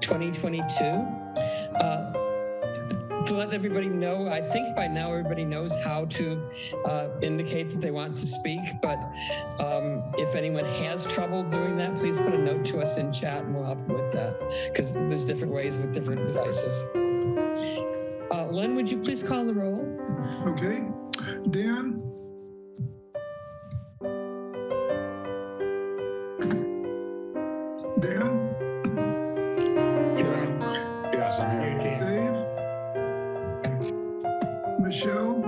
2022. To let everybody know, I think by now everybody knows how to indicate that they want to speak, but if anyone has trouble doing that, please put a note to us in chat and we'll help you with that, because there's different ways with different devices. Len, would you please call the roll? Okay. Dan? Dan? Yes, I'm here. Dave? Michelle?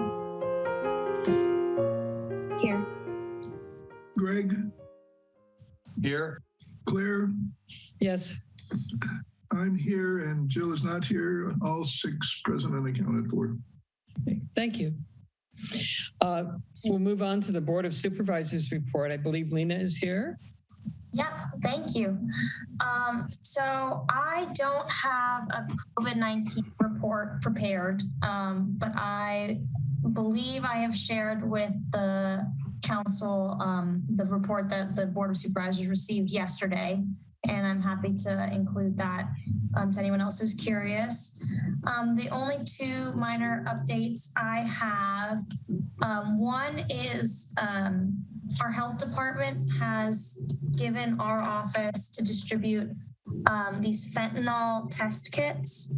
Here. Greg? Here. Claire? Yes. I'm here and Jill is not here. All 6 present and accounted for. Okay, thank you. We'll move on to the Board of Supervisors report. I believe Lena is here. Yep, thank you. So I don't have a COVID-19 report prepared, but I believe I have shared with the council the report that the Board of Supervisors received yesterday, and I'm happy to include that to anyone else who's curious. The only 2 minor updates I have, one is our health department has given our office to distribute these fentanyl test kits.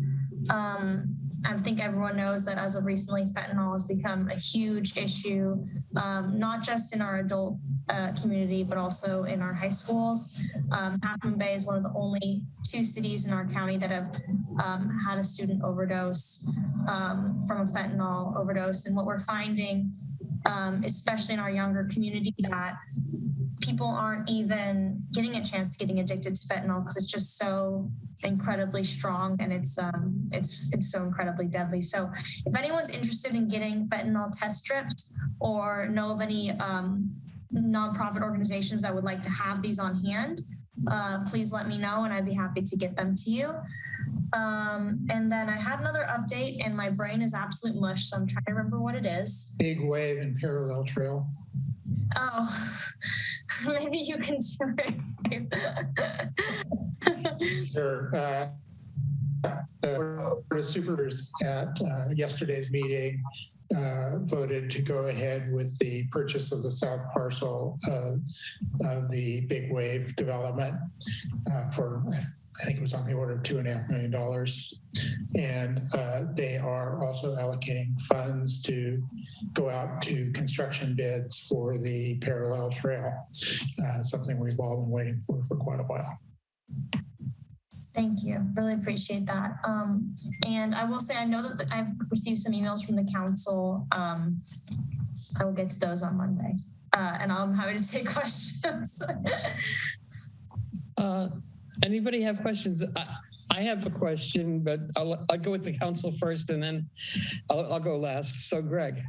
I think everyone knows that as of recently, fentanyl has become a huge issue, not just in our adult community, but also in our high schools. Half Moon Bay is one of the only 2 cities in our county that have had a student overdose from a fentanyl overdose. And what we're finding, especially in our younger community, that people aren't even getting a chance to getting addicted to fentanyl because it's just so incredibly strong and it's so incredibly deadly. So if anyone's interested in getting fentanyl test strips or know of any nonprofit organizations that would like to have these on hand, please let me know and I'd be happy to get them to you. And then I had another update and my brain is absolute mush, so I'm trying to remember what it is. Big Wave and Parallel Trail. Oh, maybe you can do it. Sure. The Board of Supervisors at yesterday's meeting voted to go ahead with the purchase of the south parcel of the Big Wave development for, I think it was on the order of $2.5 million. And they are also allocating funds to go out to construction bids for the parallel trail, something we've all been waiting for quite a while. Thank you. Really appreciate that. And I will say, I know that I've received some emails from the council. I will get to those on Monday. And I'm happy to take questions. Anybody have questions? I have a question, but I'll go with the council first and then I'll go last. So Greg.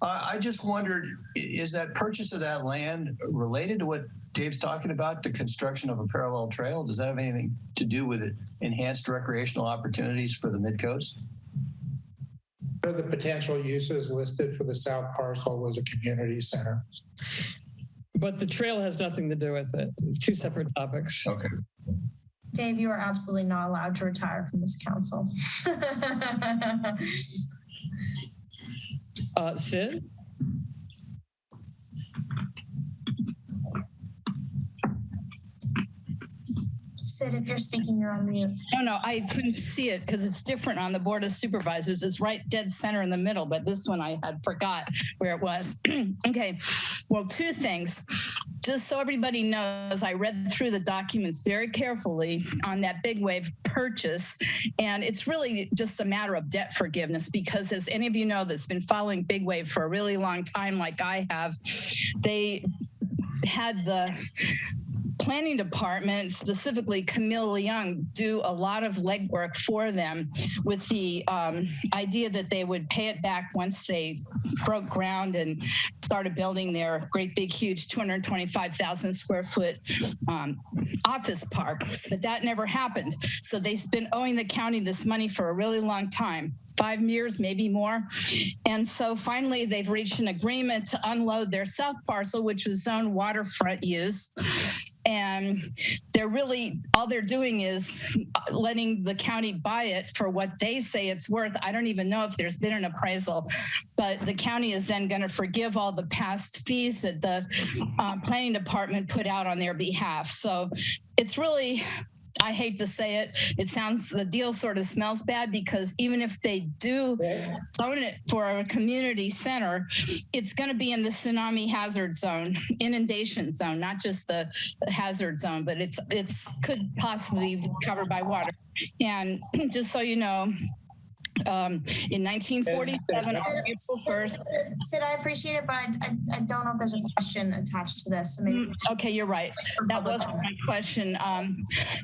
I just wondered, is that purchase of that land related to what Dave's talking about, the construction of a parallel trail? Does that have anything to do with it, enhanced recreational opportunities for the Midcoast? The potential uses listed for the south parcel was a community center. But the trail has nothing to do with it. It's 2 separate topics. Okay. Dave, you are absolutely not allowed to retire from this council. Sid? Sid, if you're speaking, you're on mute. No, I couldn't see it because it's different on the Board of Supervisors. It's right dead center in the middle, but this one I had forgot where it was. Okay, well, 2 things. Just so everybody knows, I read through the documents very carefully on that Big Wave purchase, and it's really just a matter of debt forgiveness because, as any of you know that's been following Big Wave for a really long time like I have, they had the planning department, specifically Camille Young, do a lot of legwork for them with the idea that they would pay it back once they broke ground and started building their great big huge 225,000 square foot office park, but that never happened. So they've been owing the county this money for a really long time, 5 years, maybe more. And so finally they've reached an agreement to unload their south parcel, which was zoned waterfront use. And they're really, all they're doing is letting the county buy it for what they say it's worth. I don't even know if there's been an appraisal, but the county is then going to forgive all the past fees that the planning department put out on their behalf. So it's really, I hate to say it, the deal sort of smells bad, because even if they do zone it for a community center, it's going to be in the tsunami hazard zone, inundation zone, not just the hazard zone, but it's could possibly be covered by water. And just so you know, in 1947, April 1st. Sid, I appreciate it, but I don't know if there's a question attached to this. So maybe okay, you're right. That wasn't my question.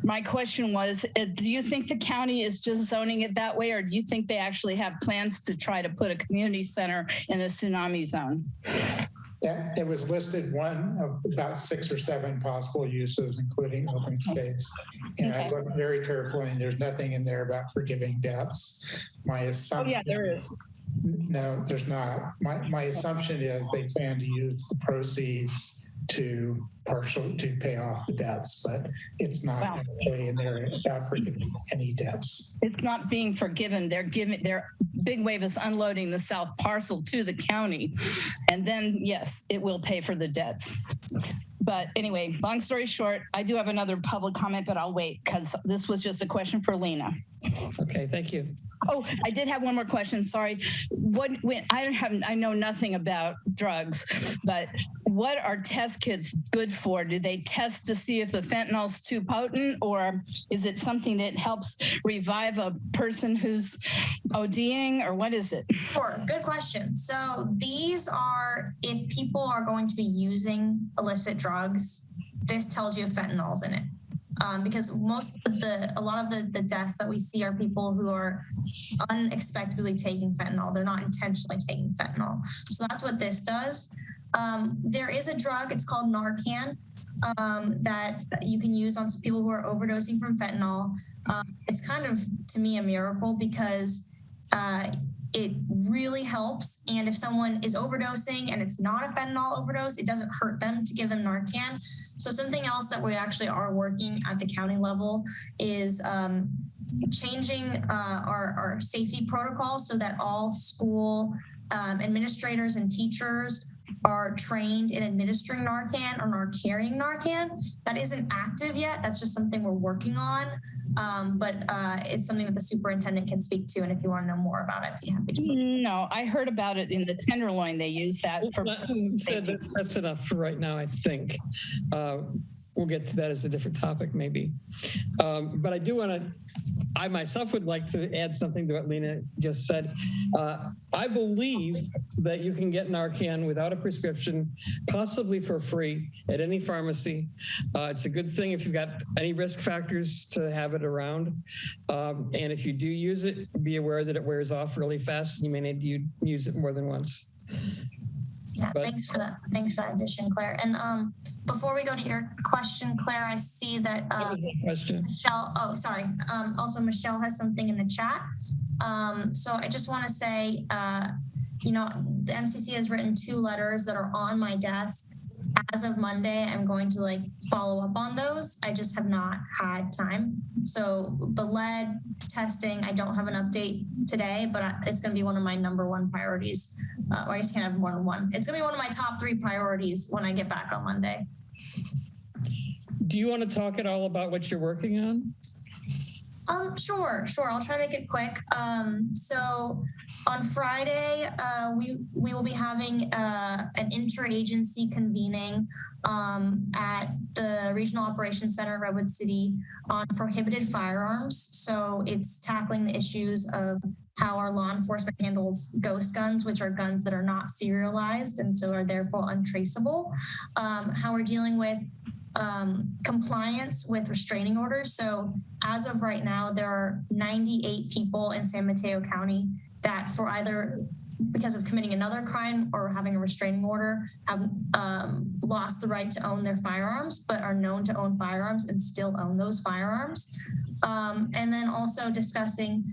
My question was, do you think the county is just zoning it that way, or do you think they actually have plans to try to put a community center in a tsunami zone? Yeah, it was listed one of about 6 or 7 possible uses, including open space. And I looked very carefully, and there's nothing in there about forgiving debts. My assumption. Oh, yeah, there is. No, there's not. My assumption is they plan to use the proceeds to pay off the debts, but it's not actually in there about forgiving any debts. It's not being forgiven. Their Big Wave is unloading the south parcel to the county, and then yes, it will pay for the debts. But anyway, long story short, I do have another public comment, but I'll wait because this was just a question for Lena. Okay, thank you. Oh, I did have one more question. Sorry. I know nothing about drugs, but what are test kits good for? Do they test to see if the fentanyl's too potent, or is it something that helps revive a person who's ODing, or what is it? Sure, good question. So these are, if people are going to be using illicit drugs, this tells you if fentanyl's in it. Because a lot of the deaths that we see are people who are unexpectedly taking fentanyl. They're not intentionally taking fentanyl. So that's what this does. There is a drug, it's called Narcan, that you can use on some people who are overdosing from fentanyl. It's kind of, to me, a miracle because it really helps. And if someone is overdosing and it's not a fentanyl overdose, it doesn't hurt them to give them Narcan. So something else that we actually are working at the county level is changing our safety protocols so that all school administrators and teachers are trained in administering Narcan or are carrying Narcan. That isn't active yet. That's just something we're working on. But it's something that the superintendent can speak to. And if you want to know more about it, I'd be happy to. No, I heard about it in the Tenderloin. They use that for. So that's enough for right now, I think. We'll get to that as a different topic, maybe. But I do want to. I myself would like to add something to what Lena just said. I believe that you can get Narcan without a prescription, possibly for free at any pharmacy. It's a good thing if you've got any risk factors to have it around. And if you do use it, be aware that it wears off really fast and you may need to use it more than once. Yeah, thanks for that. Thanks for that addition, Claire. And before we go to your question, Claire, I see that question. Michelle, also Michelle has something in the chat. So I just want to say, the MCC has written 2 letters that are on my desk. As of Monday, I'm going to follow up on those. I just have not had time. So the lead testing, I don't have an update today, but it's going to be one of my number 1 priorities. I just can't have more than one. It's going to be one of my top 3 priorities when I get back on Monday. Do you want to talk at all about what you're working on? Sure. I'll try to make it quick. So on Friday, we will be having an interagency convening at the Regional Operations Center, Redwood City, on prohibited firearms. So it's tackling the issues of how our law enforcement handles ghost guns, which are guns that are not serialized and so are therefore untraceable. How we're dealing with compliance with restraining orders. So as of right now, there are 98 people in San Mateo County that, for either because of committing another crime or having a restraining order, have lost the right to own their firearms, but are known to own firearms and still own those firearms. And then also discussing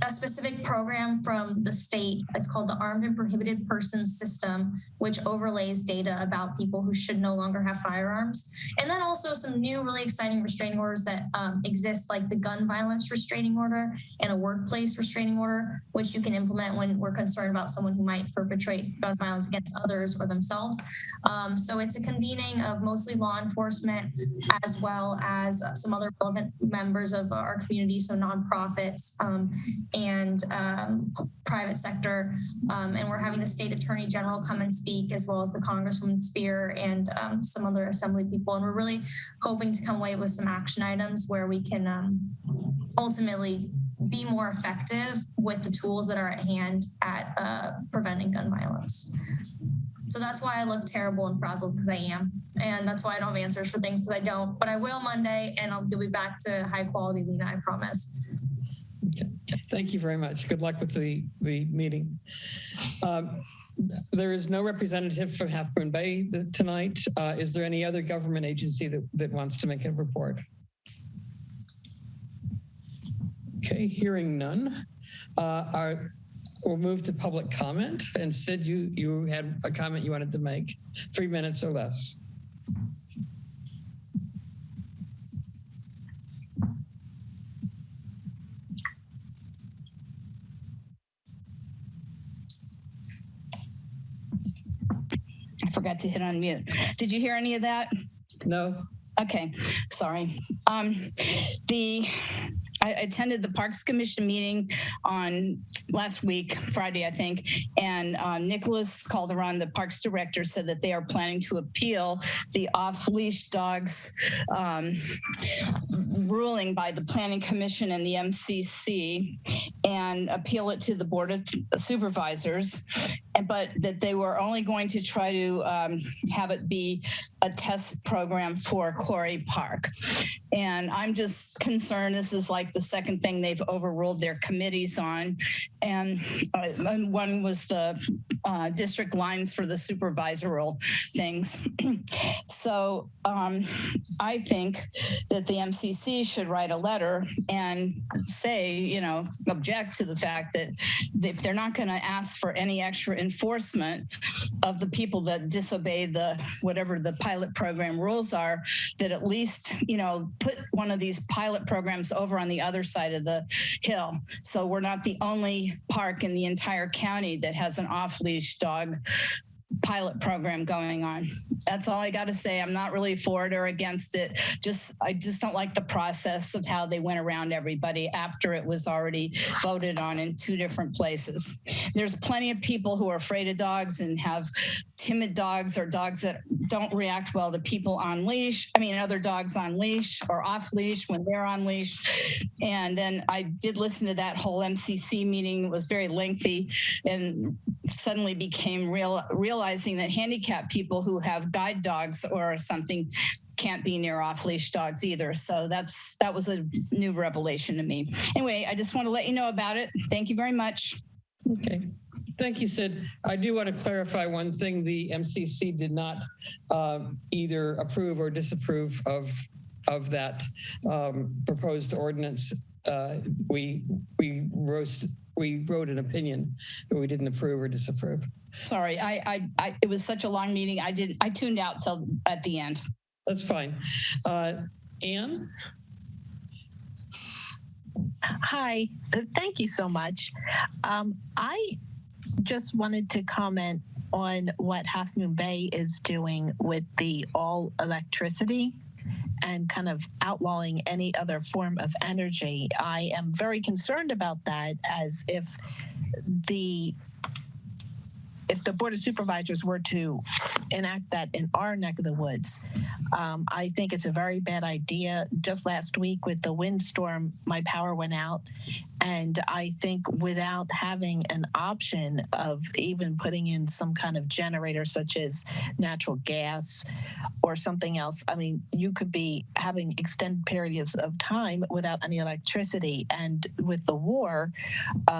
a specific program from the state. It's called the Armed and Prohibited Persons System, which overlays data about people who should no longer have firearms. And then also some new really exciting restraining orders that exist, like the gun violence restraining order and a workplace restraining order, which you can implement when we're concerned about someone who might perpetrate gun violence against others or themselves. So it's a convening of mostly law enforcement as well as some other relevant members of our community, so nonprofits and private sector. And we're having the state attorney general come and speak, as well as the Congresswoman Spear and some other assembly people. And we're really hoping to come away with some action items where we can ultimately be more effective with the tools that are at hand at preventing gun violence. So that's why I look terrible and frazzled, because I am. And that's why I don't have answers for things, because I don't. But I will Monday, and I'll be back to high quality, Lena, I promise. Okay. Thank you very much. Good luck with the meeting. There is no representative from Half Moon Bay tonight. Is there any other government agency that wants to make a report? Okay, hearing none. We'll move to public comment. And Sid, you had a comment you wanted to make. 3 minutes or less. I forgot to hit unmute. Did you hear any of that? No. Okay, sorry. I attended the Parks Commission meeting on last week, Friday, I think, and Nicholas Calderon, the Parks Director, said that they are planning to appeal the off-leash dogs ruling by the Planning Commission and the MCC and appeal it to the Board of Supervisors, but that they were only going to try to have it be a test program for Quarry Park. And I'm just concerned this is like the second thing they've overruled their committees on. And one was the district lines for the supervisorial things. So I think that the MCC should write a letter and say, you know, object to the fact that if they're not going to ask for any extra enforcement of the people that disobey the whatever the pilot program rules are, that at least, you know, put one of these pilot programs over on the other side of the hill. So we're not the only park in the entire county that has an off-leash dog pilot program going on. That's all I got to say. I'm not really for it or against it. I just don't like the process of how they went around everybody after it was already voted on in 2 different places. There's plenty of people who are afraid of dogs and have timid dogs or dogs that don't react well to people on leash. I mean, other dogs on leash or off leash when they're on leash. And then I did listen to that whole MCC meeting. It was very lengthy and suddenly became realizing that handicapped people who have guide dogs or something can't be near off-leash dogs either. So that was a new revelation to me. Anyway, I just want to let you know about it. Thank you very much. Okay. Thank you, Sid. I do want to clarify one thing. The MCC did not either approve or disapprove of that proposed ordinance. We wrote an opinion, but we didn't approve or disapprove. Sorry, it was such a long meeting. I tuned out till at the end. That's fine. Anne? Hi, thank you so much. I just wanted to comment on what Half Moon Bay is doing with the all electricity and kind of outlawing any other form of energy. I am very concerned about that, as if the Board of Supervisors were to enact that in our neck of the woods. I think it's a very bad idea. Just last week with the windstorm, my power went out. And I think without having an option of even putting in some kind of generator, such as natural gas or something else, I mean, you could be having extended periods of time without any electricity. And with the war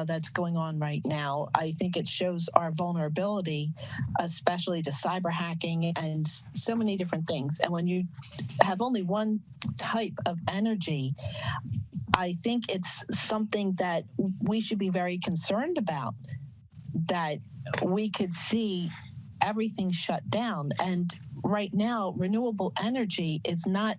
that's going on right now, I think it shows our vulnerability, especially to cyber hacking and so many different things. And when you have only one type of energy, I think it's something that we should be very concerned about, that we could see everything shut down. And right now, renewable energy is not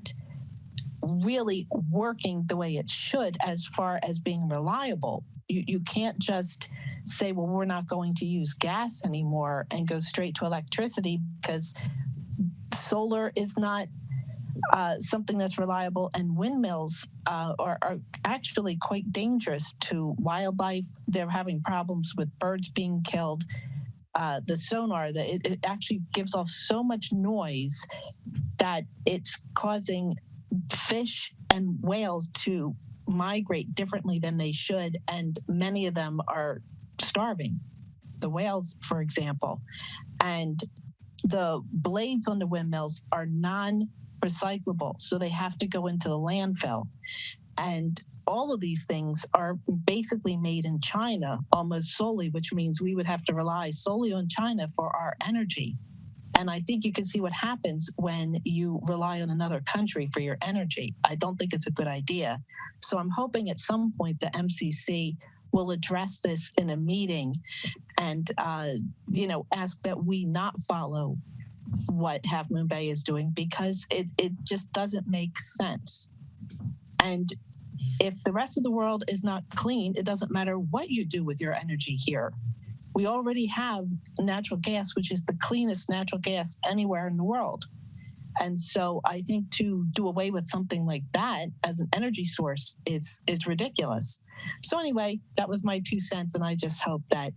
really working the way it should as far as being reliable. You can't just say, well, we're not going to use gas anymore and go straight to electricity, because solar is not something that's reliable, and windmills are actually quite dangerous to wildlife. They're having problems with birds being killed. The sonar, it actually gives off so much noise that it's causing fish and whales to migrate differently than they should, and many of them are starving. The whales, for example. And the blades on the windmills are non-recyclable, so they have to go into the landfill. And all of these things are basically made in China almost solely, which means we would have to rely solely on China for our energy. And I think you can see what happens when you rely on another country for your energy. I don't think it's a good idea. So I'm hoping at some point the MCC will address this in a meeting and, ask that we not follow what Half Moon Bay is doing, because it just doesn't make sense. And if the rest of the world is not clean, it doesn't matter what you do with your energy here. We already have natural gas, which is the cleanest natural gas anywhere in the world. And so I think to do away with something like that as an energy source is ridiculous. So anyway, that was my 2 cents, and I just hope that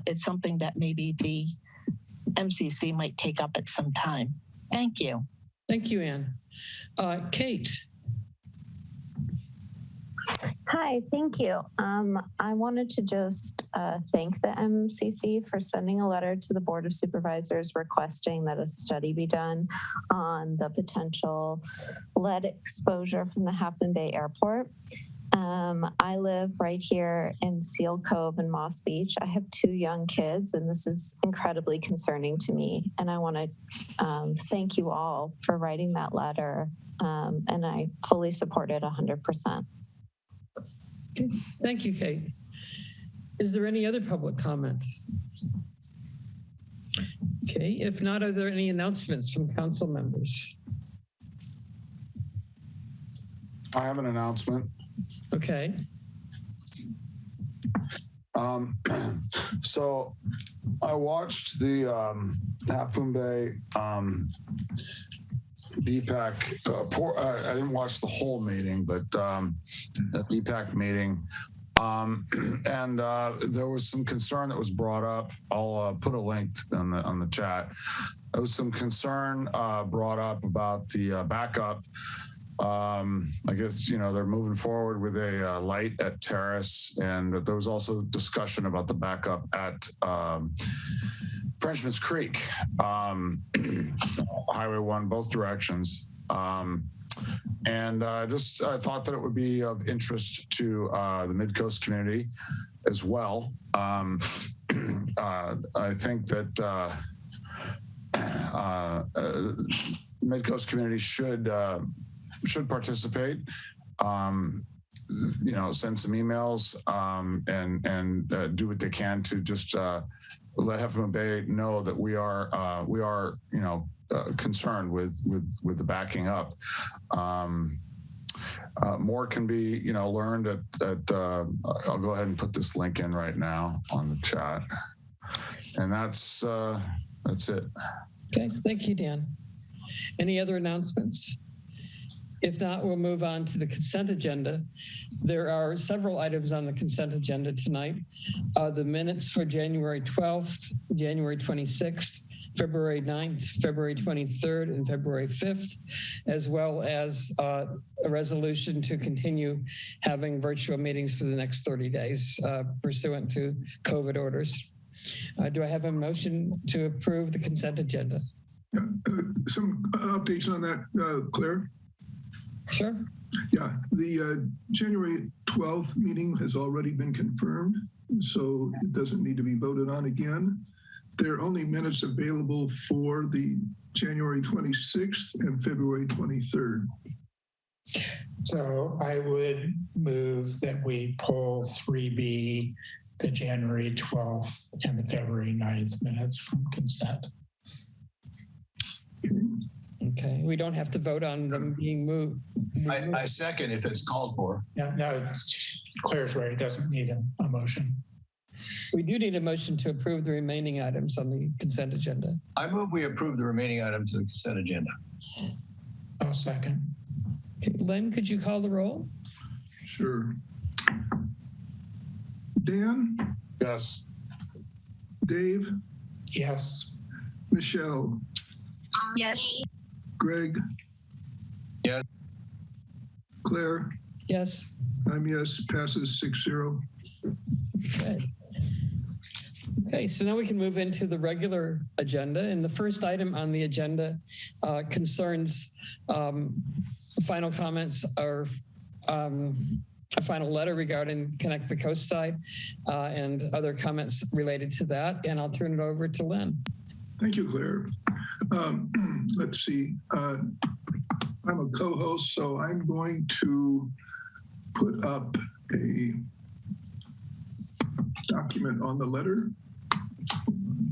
it's something that maybe the MCC might take up at some time. Thank you. Thank you, Ann. Kate. Hi, thank you. I wanted to just thank the MCC for sending a letter to the Board of Supervisors requesting that a study be done on the potential lead exposure from the Half Moon Bay Airport. I live right here in Seal Cove and Moss Beach. I have 2 young kids, and this is incredibly concerning to me. And I want to thank you all for writing that letter, and I fully support it 100%. Okay. Thank you, Kate. Is there any other public comment? Okay, if not, are there any announcements from council members? I have an announcement. Okay. So I watched the Half Moon Bay BPAC, I didn't watch the whole meeting, but the BPAC meeting. And there was some concern that was brought up. I'll put a link on the chat. There was some concern brought up about the backup. I guess, they're moving forward with a light at Terrace, and there was also discussion about the backup at Frenchman's Creek, Highway 1, both directions. And I thought that it would be of interest to the Midcoast community as well. I think that Midcoast community should participate. Send some emails and do what they can to just let Half Moon Bay know that we are concerned with the backing up. More can be learned at I'll go ahead and put this link in right now on the chat, and that's it. Okay, thank you, Dan. Any other announcements? If not, we'll move on to the consent agenda. There are several items on the consent agenda tonight. The minutes for January 12th, January 26th, February 9th, February 23rd, and February 5th, as well as a resolution to continue having virtual meetings for the next 30 days pursuant to COVID orders. Do I have a motion to approve the consent agenda? Yeah, some updates on that, Claire? Sure. Yeah, the January 12th meeting has already been confirmed, so it doesn't need to be voted on again. There are only minutes available for the January 26th and February 23rd. So I would move that we pull 3B, the January 12th and the February 9th minutes from consent. Okay, we don't have to vote on them being moved. I second if it's called for. No, Claire's right. It doesn't need a motion. We do need a motion to approve the remaining items on the consent agenda. I move we approve the remaining items of the consent agenda. I'll second. Okay, Len, could you call the roll? Sure. Dan? Yes. Dave? Yes. Michelle? Yes. Greg? Yes. Claire? Yes. I'm yes, passes 6-0. Okay. Okay, so now we can move into the regular agenda. And the first item on the agenda concerns final comments or a final letter regarding Connect the Coast Side and other comments related to that. And I'll turn it over to Len. Thank you, Claire. Let's see. I'm a co-host, so I'm going to put up a document on the letter.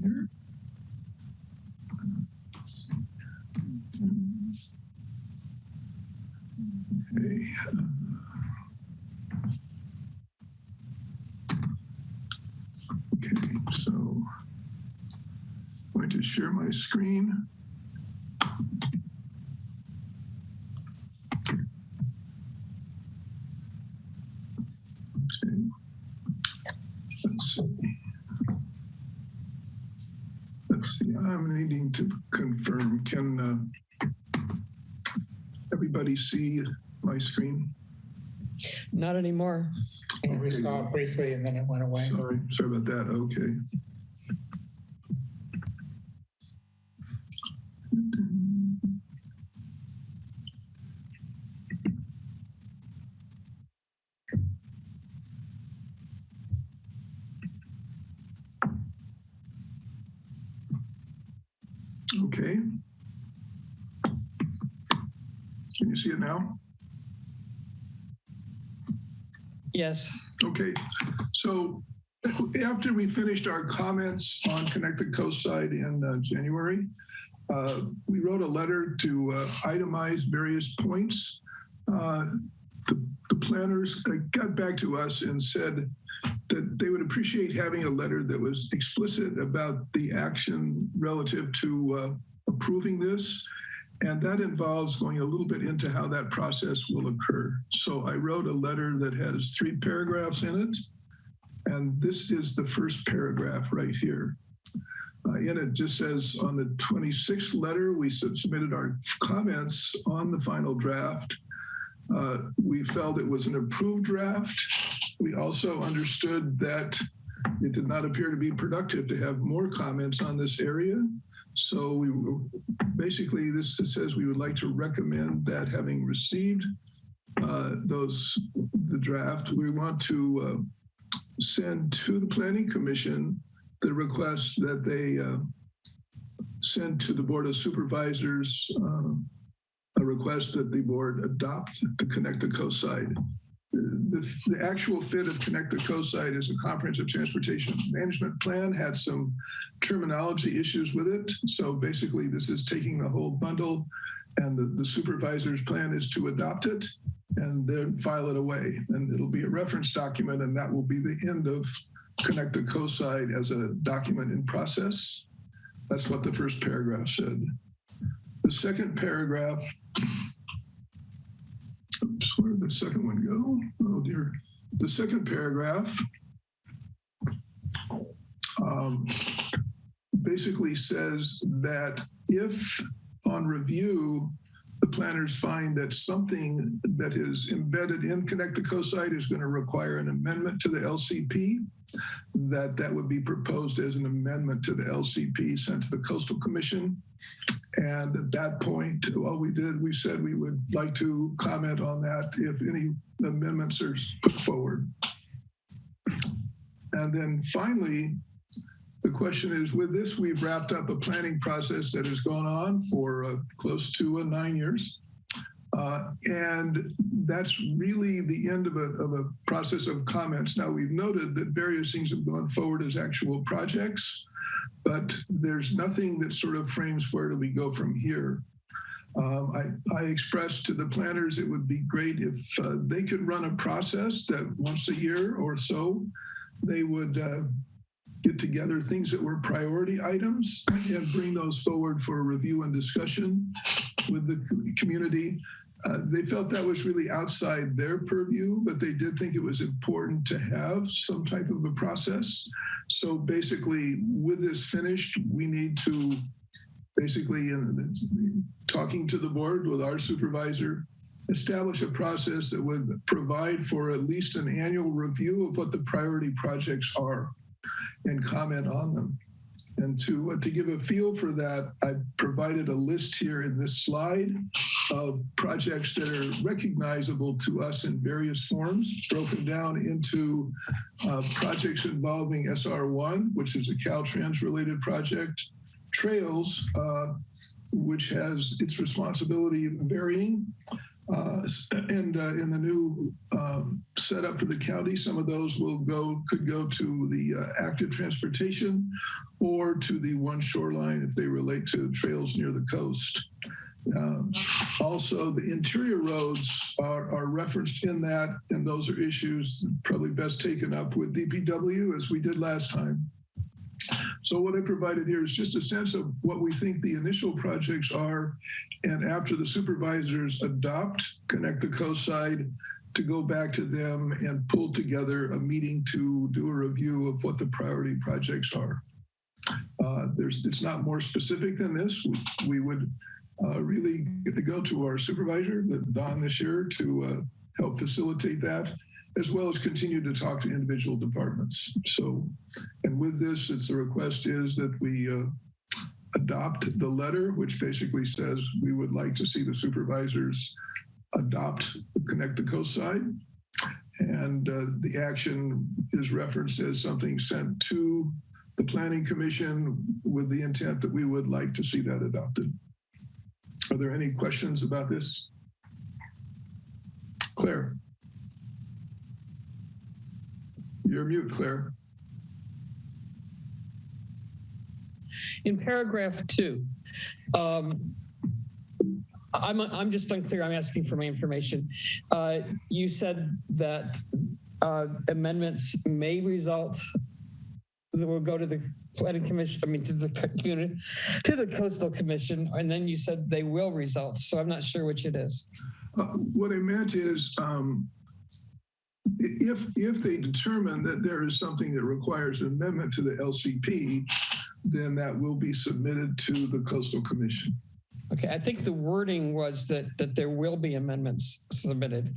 Here. Okay. Okay, so I'm going to share my screen. Okay. Let's see. I'm needing to confirm. Can everybody see my screen? Not anymore. We saw it briefly and then it went away. Sorry about that. Okay. Okay. Can you see it now? Yes. Okay. So after we finished our comments on Connect the Coast Side in January, we wrote a letter to itemize various points. The planners got back to us and said that they would appreciate having a letter that was explicit about the action relative to approving this. And that involves going a little bit into how that process will occur. So I wrote a letter that has 3 paragraphs in it. And this is the first paragraph right here. In it just says, on the 26th letter, we submitted our comments on the final draft. We felt it was an approved draft. We also understood that it did not appear to be productive to have more comments on this area. So we basically, this says we would like to recommend that having received the draft, we want to send to the Planning Commission the request that they send to the Board of Supervisors a request that the board adopt the Connect the Coast Side. The actual fit of Connect the Coast Side as a comprehensive transportation management plan had some terminology issues with it. So basically this is taking the whole bundle, and the supervisor's plan is to adopt it and then file it away. And it'll be a reference document, and that will be the end of Connect the Coast Side as a document in process. That's what the first paragraph said. The second paragraph, oops, where did the second one go? Oh dear. The second paragraph basically says that if on review, the planners find that something that is embedded in Connect the Coast Side is going to require an amendment to the LCP, that would be proposed as an amendment to the LCP sent to the Coastal Commission. And at that point, what we did, we said we would like to comment on that if any amendments are put forward. And then finally, the question is, with this, we've wrapped up a planning process that has gone on for close to 9 years. And that's really the end of a process of comments. Now, we've noted that various things have gone forward as actual projects, but there's nothing that sort of frames where do we go from here. I expressed to the planners it would be great if they could run a process that once a year or so, they would get together things that were priority items and bring those forward for review and discussion with the community. They felt that was really outside their purview, but they did think it was important to have some type of a process. So basically, with this finished, we need to basically, talking to the board with our supervisor, establish a process that would provide for at least an annual review of what the priority projects are and comment on them. And to give a feel for that, I provided a list here in this slide of projects that are recognizable to us in various forms, broken down into projects involving SR1, which is a Caltrans related project, Trails, which has its responsibility varying, and in the new setup for the county, some of those could go to the active transportation or to the one shoreline if they relate to trails near the coast. Also, the interior roads are referenced in that, and those are issues probably best taken up with DPW as we did last time. So what I provided here is just a sense of what we think the initial projects are, and after the supervisors adopt Connect the Coast side, to go back to them and pull together a meeting to do a review of what the priority projects are. It's not more specific than this. We would really get to go to our supervisor, Don, this year to help facilitate that, as well as continue to talk to individual departments. So, and with this, the request is that we adopt the letter, which basically says we would like to see the supervisors adopt Connect the Coast side. And the action is referenced as something sent to the Planning Commission with the intent that we would like to see that adopted. Are there any questions about this? Claire. You're mute, Claire. In paragraph 2, I'm just unclear. I'm asking for my information. You said that amendments may result that will go to the Planning Commission, to the community, to the Coastal Commission, and then you said they will result. So I'm not sure which it is. What I meant is, if they determine that there is something that requires an amendment to the LCP, then that will be submitted to the Coastal Commission. Okay, I think the wording was that there will be amendments submitted.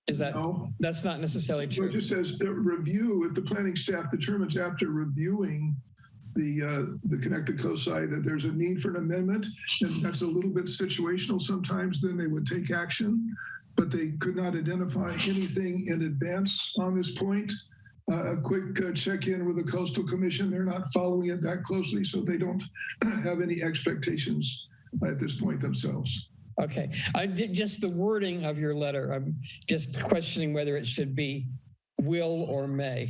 Is that, no, that's not necessarily true. It just says review, if the planning staff determines after reviewing the Connect the Coast side that there's a need for an amendment, and that's a little bit situational sometimes, then they would take action, but they could not identify anything in advance on this point. A quick check-in with the Coastal Commission, they're not following it that closely, so they don't have any expectations at this point themselves. Okay, I did just the wording of your letter. I'm just questioning whether it should be will or may.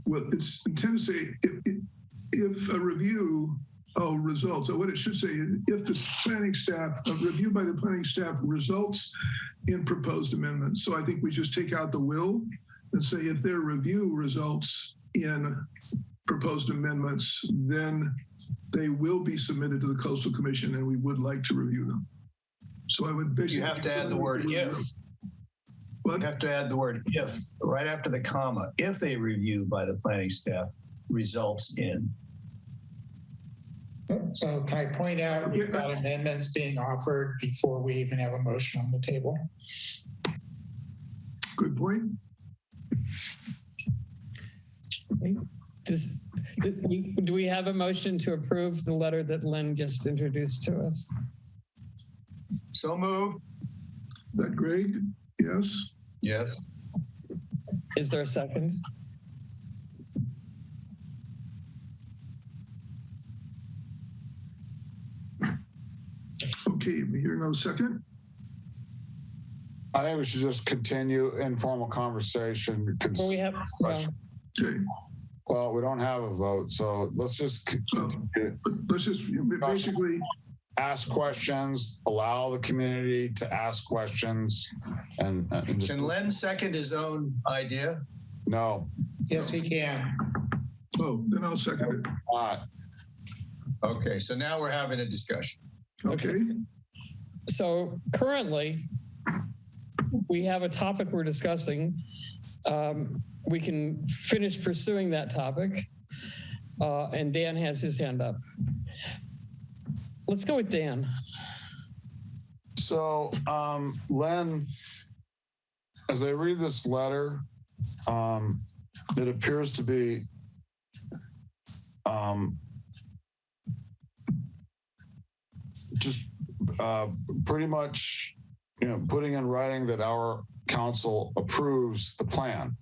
Well, it's intended to say if a review results, so what it should say is if the planning staff, a review by the planning staff results in proposed amendments. So I think we just take out the will and say if their review results in proposed amendments, then they will be submitted to the Coastal Commission and we would like to review them. So I would basically— You have to add the word if. What? You have to add the word if, right after the comma, if a review by the planning staff results in. So can I point out we've got amendments being offered before we even have a motion on the table? Good point. Do we have a motion to approve the letter that Len just introduced to us? So moved. Is that Greg? Yes. Yes. Is there a second? Okay, we hear no second. I think we should just continue informal conversation. Well, we have, Okay, Well, we don't have a vote, so let's just let's just basically, ask questions, allow the community to ask questions, and just Can Len second his own idea? no. Yes, he can. oh, then I'll second it. Not. Okay, so now we're having a discussion. Okay, so currently, we have a topic we're discussing. We can finish pursuing that topic. And Dan has his hand up. Let's go with Dan. So, Len, as I read this letter, it appears to be just pretty much, putting in writing that our council approves the plan.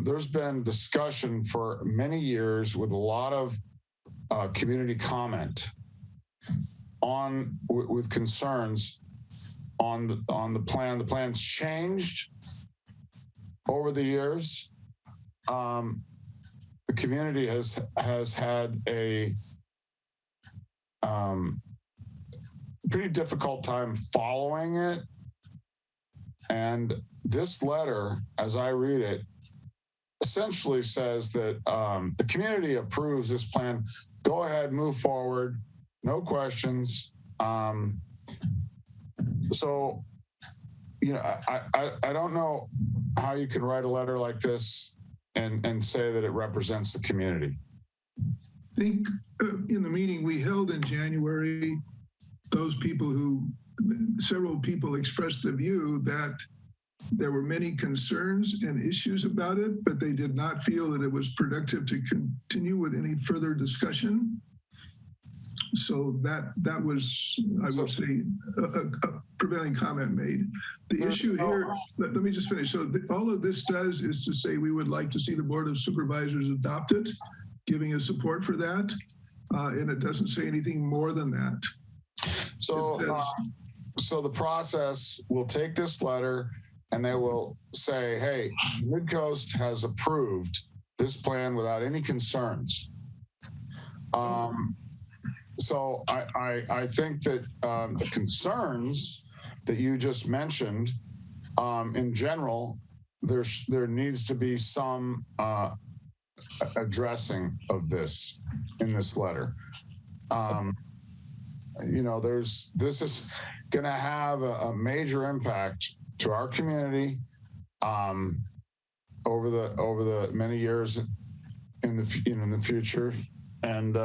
There's been discussion for many years with a lot of community comment with concerns on the plan. The plan's changed over the years. The community has had a pretty difficult time following it. And this letter, as I read it, essentially says that the community approves this plan. Go ahead, move forward, no questions. So, I don't know how you can write a letter like this and say that it represents the community. I think in the meeting we held in January, several people expressed the view that there were many concerns and issues about it, but they did not feel that it was productive to continue with any further discussion. So that was, I would say, a prevailing comment made. The issue here, let me just finish. So all of this does is to say we would like to see the Board of Supervisors adopt it, giving us support for that. And it doesn't say anything more than that. So the process will take this letter and they will say, hey, Midcoast has approved this plan without any concerns. So I think that the concerns that you just mentioned, in general, there needs to be some addressing of this in this letter. This is going to have a major impact to our community over the many years in the future. And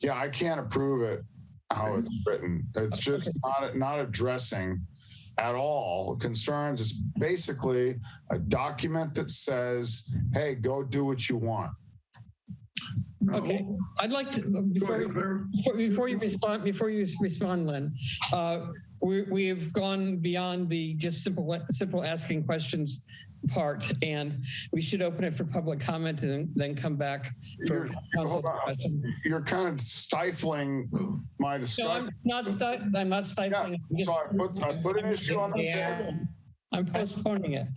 I can't approve it how it's written. It's just not addressing at all concerns. It's basically a document that says, hey, go do what you want. Okay, I'd like to before you respond, Len. We have gone beyond the just simple asking questions part, and we should open it for public comment and then come back for council discussion. You're kind of stifling my discussion. No, I'm not stifling. Yeah, so I put an issue on the table. I'm postponing it.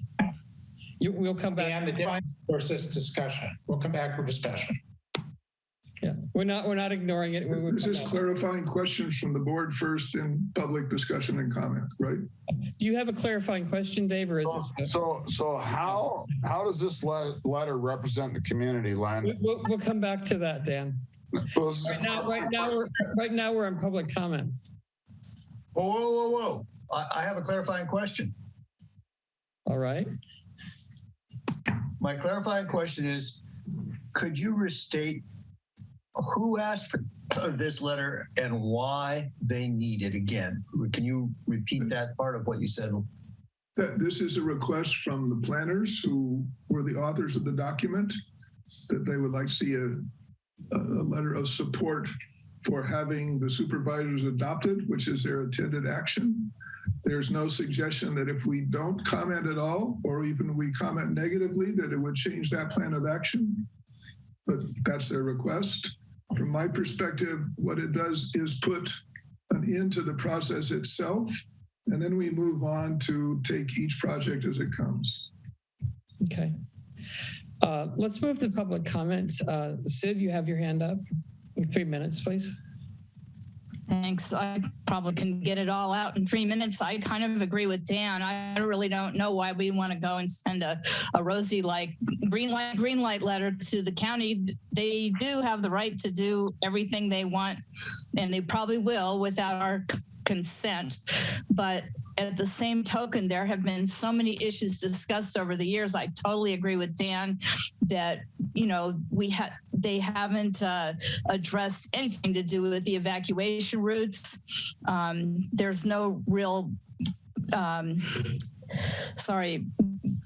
We'll come back. And the deadline versus discussion. We'll come back for discussion. Yeah, we're not ignoring it. This is clarifying questions from the board first in public discussion and comment, right? Do you have a clarifying question, Dave, or is this? So how does this letter represent the community, Len? We'll come back to that, Dan. Right now we're in public comment. Whoa. I have a clarifying question. All right. My clarifying question is, could you restate who asked for this letter and why they need it again? Can you repeat that part of what you said? This is a request from the planners who were the authors of the document, that they would like to see a letter of support for having the supervisors adopted, which is their intended action. There's no suggestion that if we don't comment at all, or even we comment negatively, that it would change that plan of action. But that's their request. From my perspective, what it does is put an end to the process itself, and then we move on to take each project as it comes. Okay. Let's move to public comment. Sid, you have your hand up. 3 minutes, please. Thanks. I probably can get it all out in 3 minutes. I kind of agree with Dan. I really don't know why we want to go and send a rosy green light letter to the county. They do have the right to do everything they want, and they probably will without our consent. But at the same token, there have been so many issues discussed over the years. I totally agree with Dan that, you know, they haven't addressed anything to do with the evacuation routes. There's no real,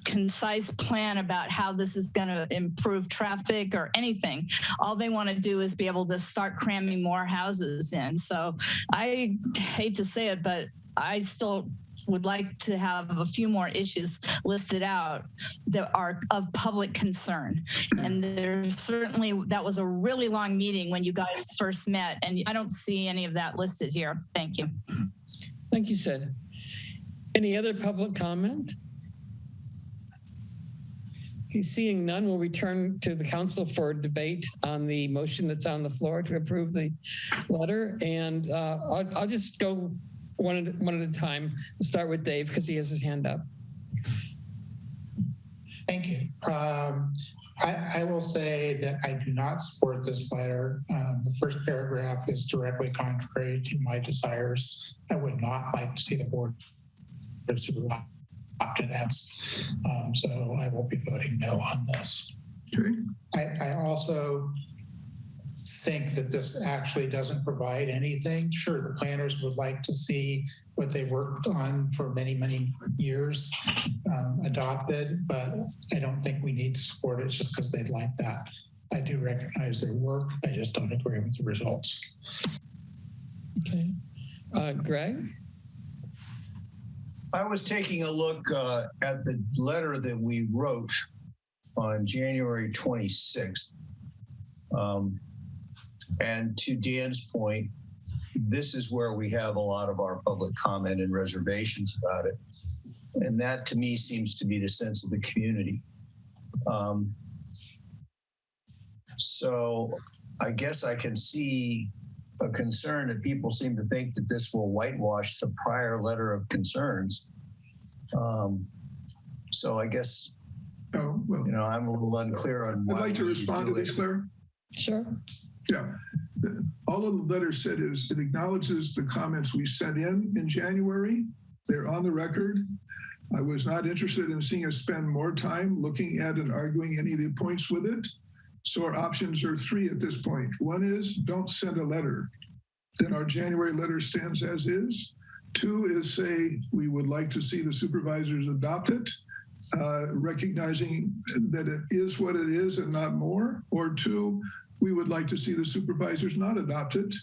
concise plan about how this is going to improve traffic or anything. All they want to do is be able to start cramming more houses in. So I hate to say it, but I still would like to have a few more issues listed out that are of public concern. And there's certainly, that was a really long meeting when you guys first met, and I don't see any of that listed here. Thank you. Thank you, Sid. Any other public comment? Seeing none, we'll return to the council for debate on the motion that's on the floor to approve the letter. And I'll just go one at a time. We'll start with Dave because he has his hand up. Thank you. I will say that I do not support this letter. The first paragraph is directly contrary to my desires. I would not like to see the board of supervisors opt-in ads. So I will be voting no on this. Okay. I also think that this actually doesn't provide anything. Sure, the planners would like to see what they worked on for many, many years adopted, but I don't think we need to support it just because they'd like that. I do recognize their work. I just don't agree with the results. Okay. Greg? I was taking a look at the letter that we wrote on January 26th. And to Dan's point, this is where we have a lot of our public comment and reservations about it. And that to me seems to be the sense of the community. So I guess I can see a concern that people seem to think that this will whitewash the prior letter of concerns. So I guess, Oh, well, you know, I'm a little unclear on why. I'd like to respond to this, Claire. Sure. Yeah. All of the letter said is it acknowledges the comments we sent in January. They're on the record. I was not interested in seeing us spend more time looking at and arguing any of the points with it. So our options are 3 at this point. One is don't send a letter. Then our January letter stands as is. 2 is say we would like to see the supervisors adopt it, recognizing that it is what it is and not more. Or 2, we would like to see the supervisors not adopt it.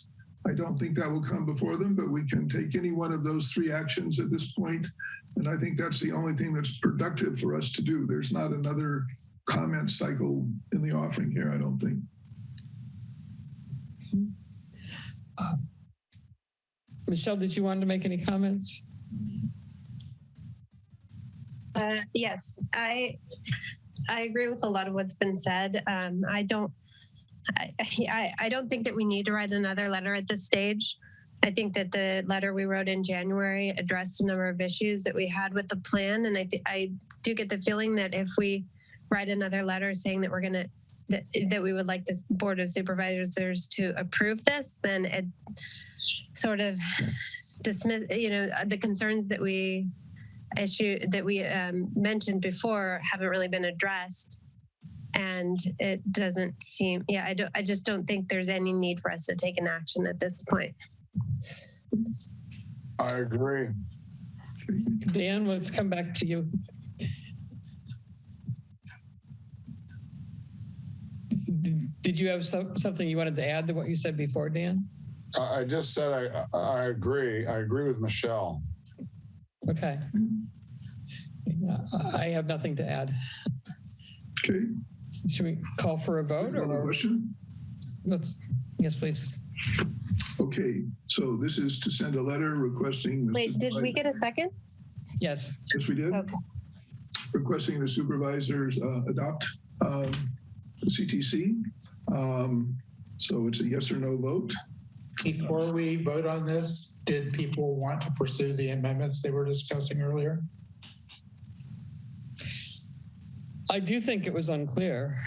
I don't think that will come before them, but we can take any one of those 3 actions at this point. And I think that's the only thing that's productive for us to do. There's not another comment cycle in the offering here, I don't think. Michelle, did you want to make any comments? Yes, I agree with a lot of what's been said. I don't think that we need to write another letter at this stage. I think that the letter we wrote in January addressed a number of issues that we had with the plan. And I do get the feeling that if we write another letter saying that we're going to, that we would like this Board of Supervisors to approve this, then it sort of dismiss, you know, the concerns that we mentioned before haven't really been addressed. And it doesn't seem, I just don't think there's any need for us to take an action at this point. I agree. Dan, let's come back to you. Did you have something you wanted to add to what you said before, Dan? I just said I agree. I agree with Michelle. Okay. I have nothing to add. Okay. Should we call for a vote? Or question? Yes, please. Okay, so this is to send a letter requesting. Wait, did we get a second? Yes. Yes, we did. Okay. Requesting the supervisors adopt the CTC. So it's a yes or no vote. Before we vote on this, did people want to pursue the amendments they were discussing earlier? I do think it was unclear.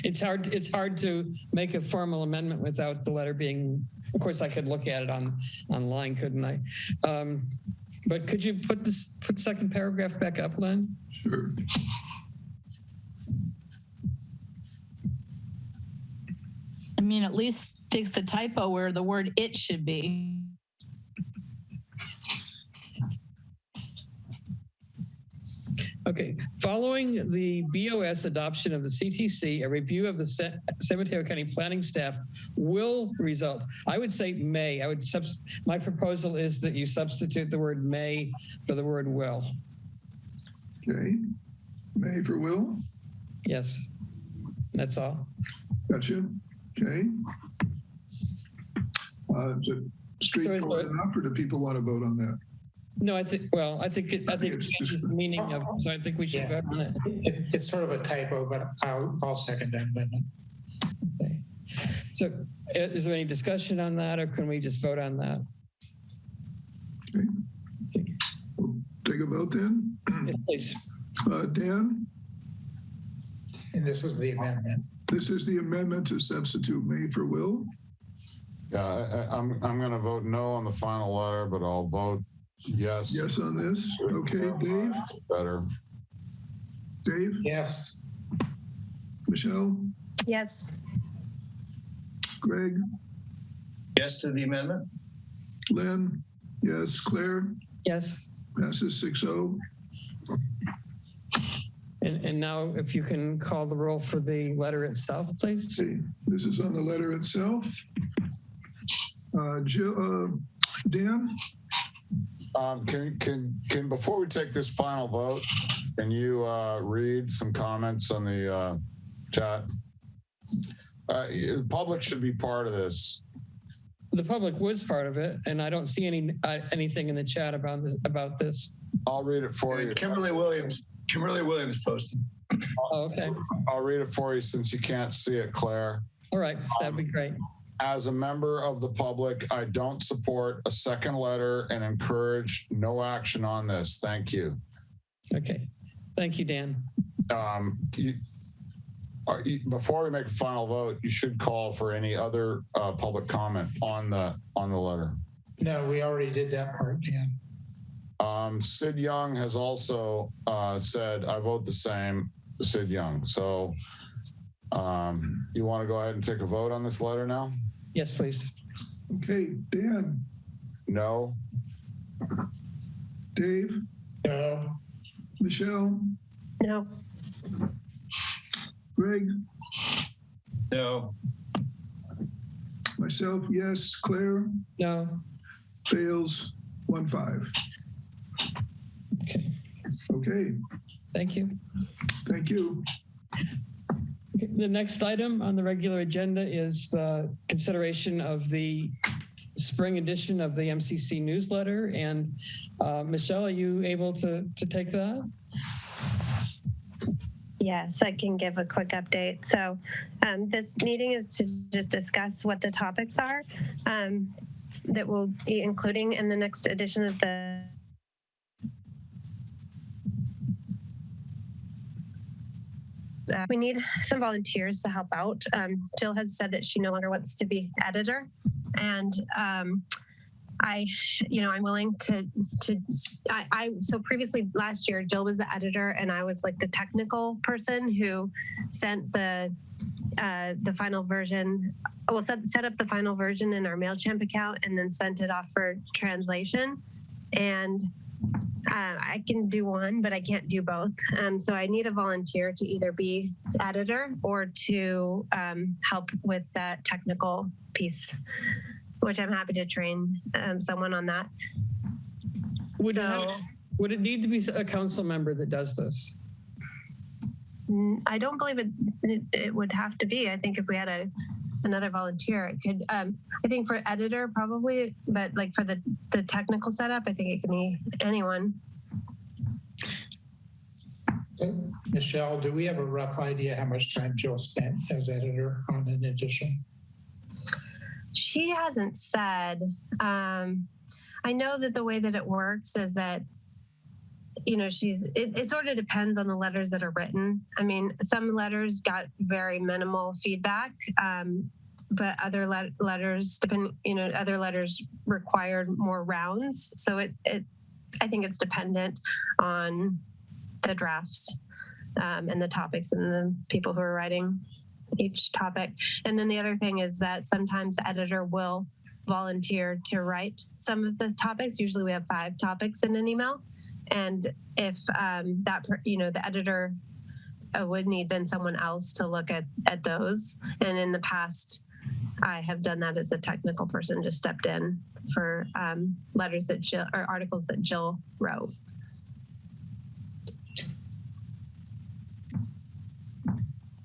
It's hard to make a formal amendment without the letter being, of course I could look at it online, couldn't I? But could you put second paragraph back up, Len? Sure. I mean, at least fix the typo where the word "it" should be. Okay, following the BOS adoption of the CTC, a review of the San Mateo County planning staff will result. I would say may. My proposal is that you substitute the word may for the word will. Okay, may for will. Yes, that's all. Gotcha. Okay. Is it straightforward enough, or do people want to vote on that? No, I think it changes the meaning of it, so I think we should vote on it. It's sort of a typo, but I'll second that amendment. Okay. So is there any discussion on that, or can we just vote on that? Okay. We'll take a vote then. Yes, please. Dan? And this is the amendment. This is the amendment to substitute may for will. Yeah, I'm going to vote no on the final letter, but I'll vote yes. Yes on this. Okay, Dave? Better. Dave? Yes. Michelle? Yes. Greg? Yes to the amendment? Lynn? Yes. Claire? Yes. Passes 6-0. And now if you can call the roll for the letter itself, please. Okay. This is on the letter itself. Dan? Can before we take this final vote, can you read some comments on the chat? The public should be part of this. The public was part of it, and I don't see anything in the chat about this. I'll read it for you. Kimberly Williams posted. Oh, okay. I'll read it for you since you can't see it, Claire. All right, that'd be great. As a member of the public, I don't support a second letter and encourage no action on this. Thank you. Okay. Thank you, Dan. Before we make a final vote, you should call for any other public comment on the letter. No, we already did that part, Dan. Sid Young has also said, I vote the same, Sid Young. So you want to go ahead and take a vote on this letter now? Yes, please. Okay, Dan? No. Dave? No. Michelle? No. Greg? No. Myself, yes. Claire? No. Fails 1-5. Okay. Okay, Thank you. thank you. Okay, the next item on the regular agenda is the consideration of the spring edition of the MCC newsletter. And Michelle, are you able to take that? Yes, I can give a quick update. So this meeting is to just discuss what the topics are that we'll be including in the next edition of the we need some volunteers to help out. Jill has said that she no longer wants to be editor, and I'm willing to. So previously last year, Jill was the editor, and I was like the technical person who sent the final version. Well, set up the final version in our MailChimp account, and then sent it off for translation. And I can do one, but I can't do both. So I need a volunteer to either be editor or to help with that technical piece, which I'm happy to train someone on that. Would it need to be a council member that does this? I don't believe it would have to be. I think if we had another volunteer, it could. I think for editor probably, but like for the technical setup, I think it can be anyone. Michelle, do we have a rough idea how much time Jill spent as editor on an edition? She hasn't said. I know that the way that it works is that, you know, it sort of depends on the letters that are written. I mean, some letters got very minimal feedback, but other letters, other letters required more rounds. So I think it's dependent on the drafts and the topics and the people who are writing each topic. And then the other thing is that sometimes the editor will volunteer to write some of the topics. Usually we have 5 topics in an email. And if the editor would need then someone else to look at those. And in the past, I have done that as a technical person, just stepped in for letters that Jill, or articles that Jill wrote.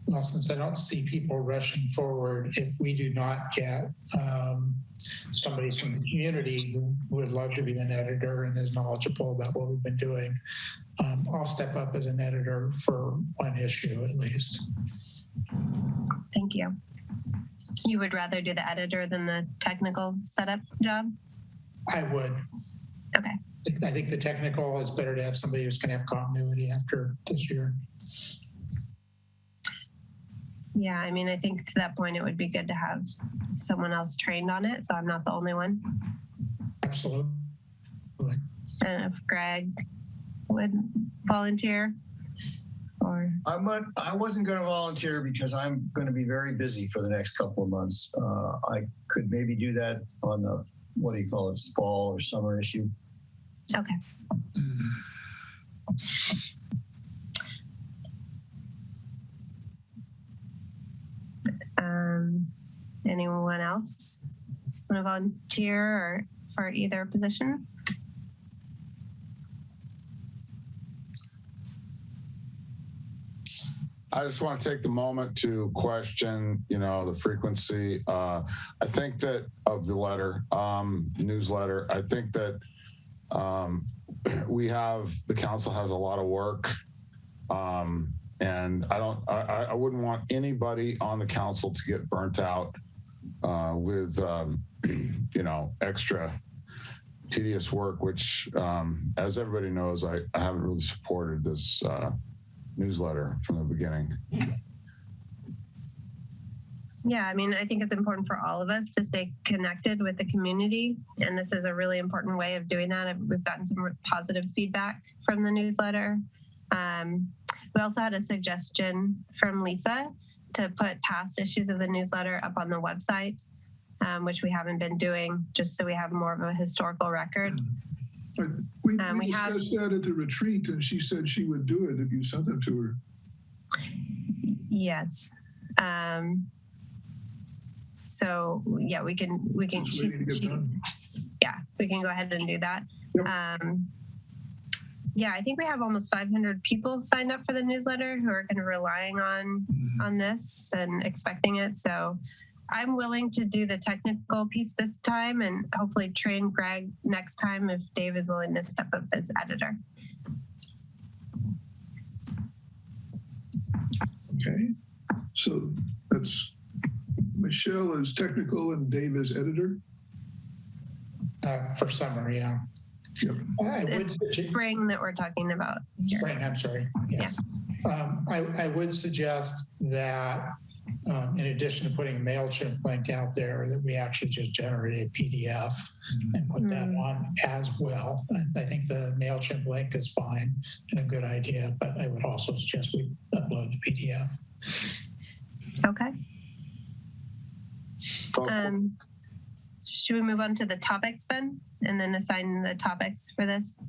Well, since I don't see people rushing forward, if we do not get somebody from the community who would love to be an editor and is knowledgeable about what we've been doing, I'll step up as an editor for one issue at least. Thank you. You would rather do the editor than the technical setup job? I would. Okay. I think the technical is better to have somebody who's going to have continuity after this year. Yeah, I mean, I think to that point, it would be good to have someone else trained on it, so I'm not the only one. Absolutely. And if Greg would volunteer, or I wasn't going to volunteer because I'm going to be very busy for the next couple of months. I could maybe do that on the, what do you call it, fall or summer issue. Okay. Anyone else want to volunteer or for either position? I just want to take the moment to question, the frequency. I think that of the letter, newsletter, I think that the council has a lot of work. And I wouldn't want anybody on the council to get burnt out with, extra tedious work, which, as everybody knows, I haven't really supported this newsletter from the beginning. Yeah, I mean, I think it's important for all of us to stay connected with the community. And this is a really important way of doing that. We've gotten some positive feedback from the newsletter. We also had a suggestion from Lisa to put past issues of the newsletter up on the website, which we haven't been doing, just so we have more of a historical record. We discussed that at the retreat, and she said she would do it if you sent it to her. Yes. So yeah, we can. We can go ahead and do that. Yep. Yeah, I think we have almost 500 people signed up for the newsletter who are kind of relying on this and expecting it. So I'm willing to do the technical piece this time and hopefully train Greg next time if Dave is willing to step up as editor. Okay, so that's Michelle is technical and Dave is editor? For summer, yeah. Yep. It's spring that we're talking about here. Spring, I'm sorry. Yes. Yeah. I would suggest that in addition to putting a MailChimp link out there, that we actually just generate a PDF and put that on as well. I think the MailChimp link is fine and a good idea, but I would also suggest we upload the PDF. Okay. Should we move on to the topics then and then assign the topics for this?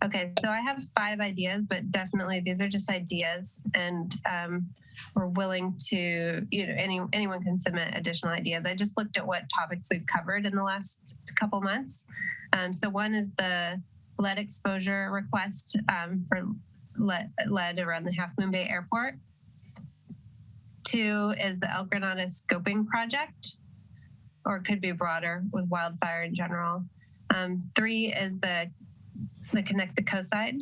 Okay, so I have 5 ideas, but definitely these are just ideas, and we're willing to, anyone can submit additional ideas. I just looked at what topics we've covered in the last couple months. So one is the lead exposure request for led around the Half Moon Bay Airport. 2 is the El Granada scoping project, or it could be broader with wildfire in general. 3 is the Connect the Coast side,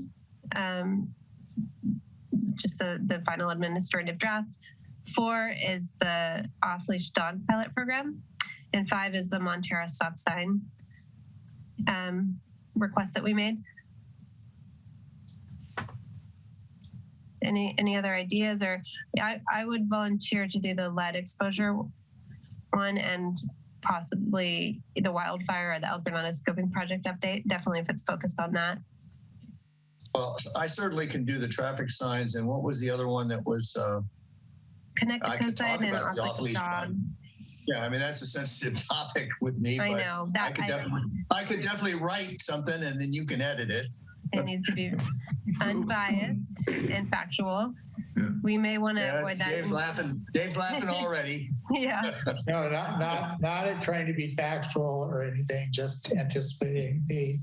just the final administrative draft. 4 is the off-leash dog pilot program, and 5 is the Montera stop sign request that we made. Any other ideas? Or I would volunteer to do the lead exposure one and possibly the wildfire or the El Granada scoping project update. Definitely if it's focused on that. Well, I certainly can do the traffic signs. And what was the other one that was? Connect the Coast side and off-leash dog. Yeah, I mean, that's a sensitive topic with me. I know. I could definitely write something and then you can edit it. It needs to be unbiased and factual. Yeah. We may want to avoid that. Dave's laughing already. Yeah. No, not at trying to be factual or anything, just anticipating the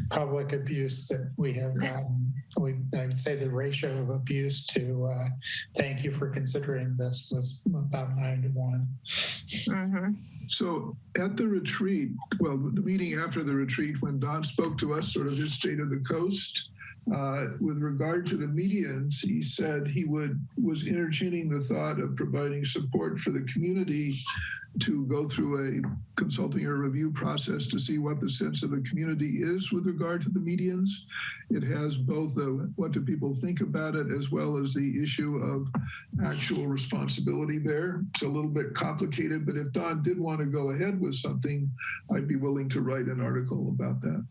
public abuse that we have gotten. I would say the ratio of abuse to thank you for considering this was about 9 to 1. Mm-hmm. So at the retreat, well, the meeting after the retreat, when Don spoke to us, sort of his state of the coast, with regard to the medians, he said he was entertaining the thought of providing support for the community to go through a consulting or review process to see what the sense of the community is with regard to the medians. It has both what do people think about it, as well as the issue of actual responsibility there. It's a little bit complicated, but if Don did want to go ahead with something, I'd be willing to write an article about that.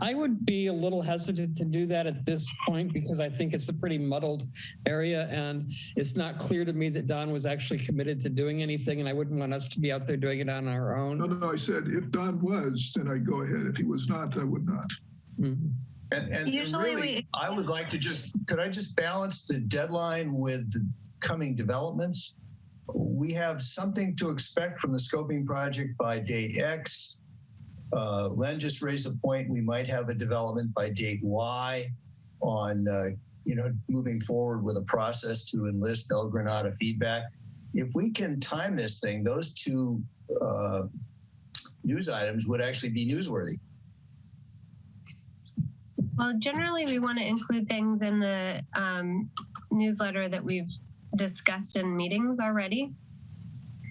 I would be a little hesitant to do that at this point because I think it's a pretty muddled area and it's not clear to me that Don was actually committed to doing anything, and I wouldn't want us to be out there doing it on our own. No, I said if Don was, then I'd go ahead. If he was not, I would not. Mm-hmm. And really, I would like to could I just balance the deadline with the coming developments? We have something to expect from the scoping project by date X. Len just raised the point we might have a development by date Y on moving forward with a process to enlist El Granada feedback. If we can time this thing, those 2 news items would actually be newsworthy. Well, generally we want to include things in the newsletter that we've discussed in meetings already.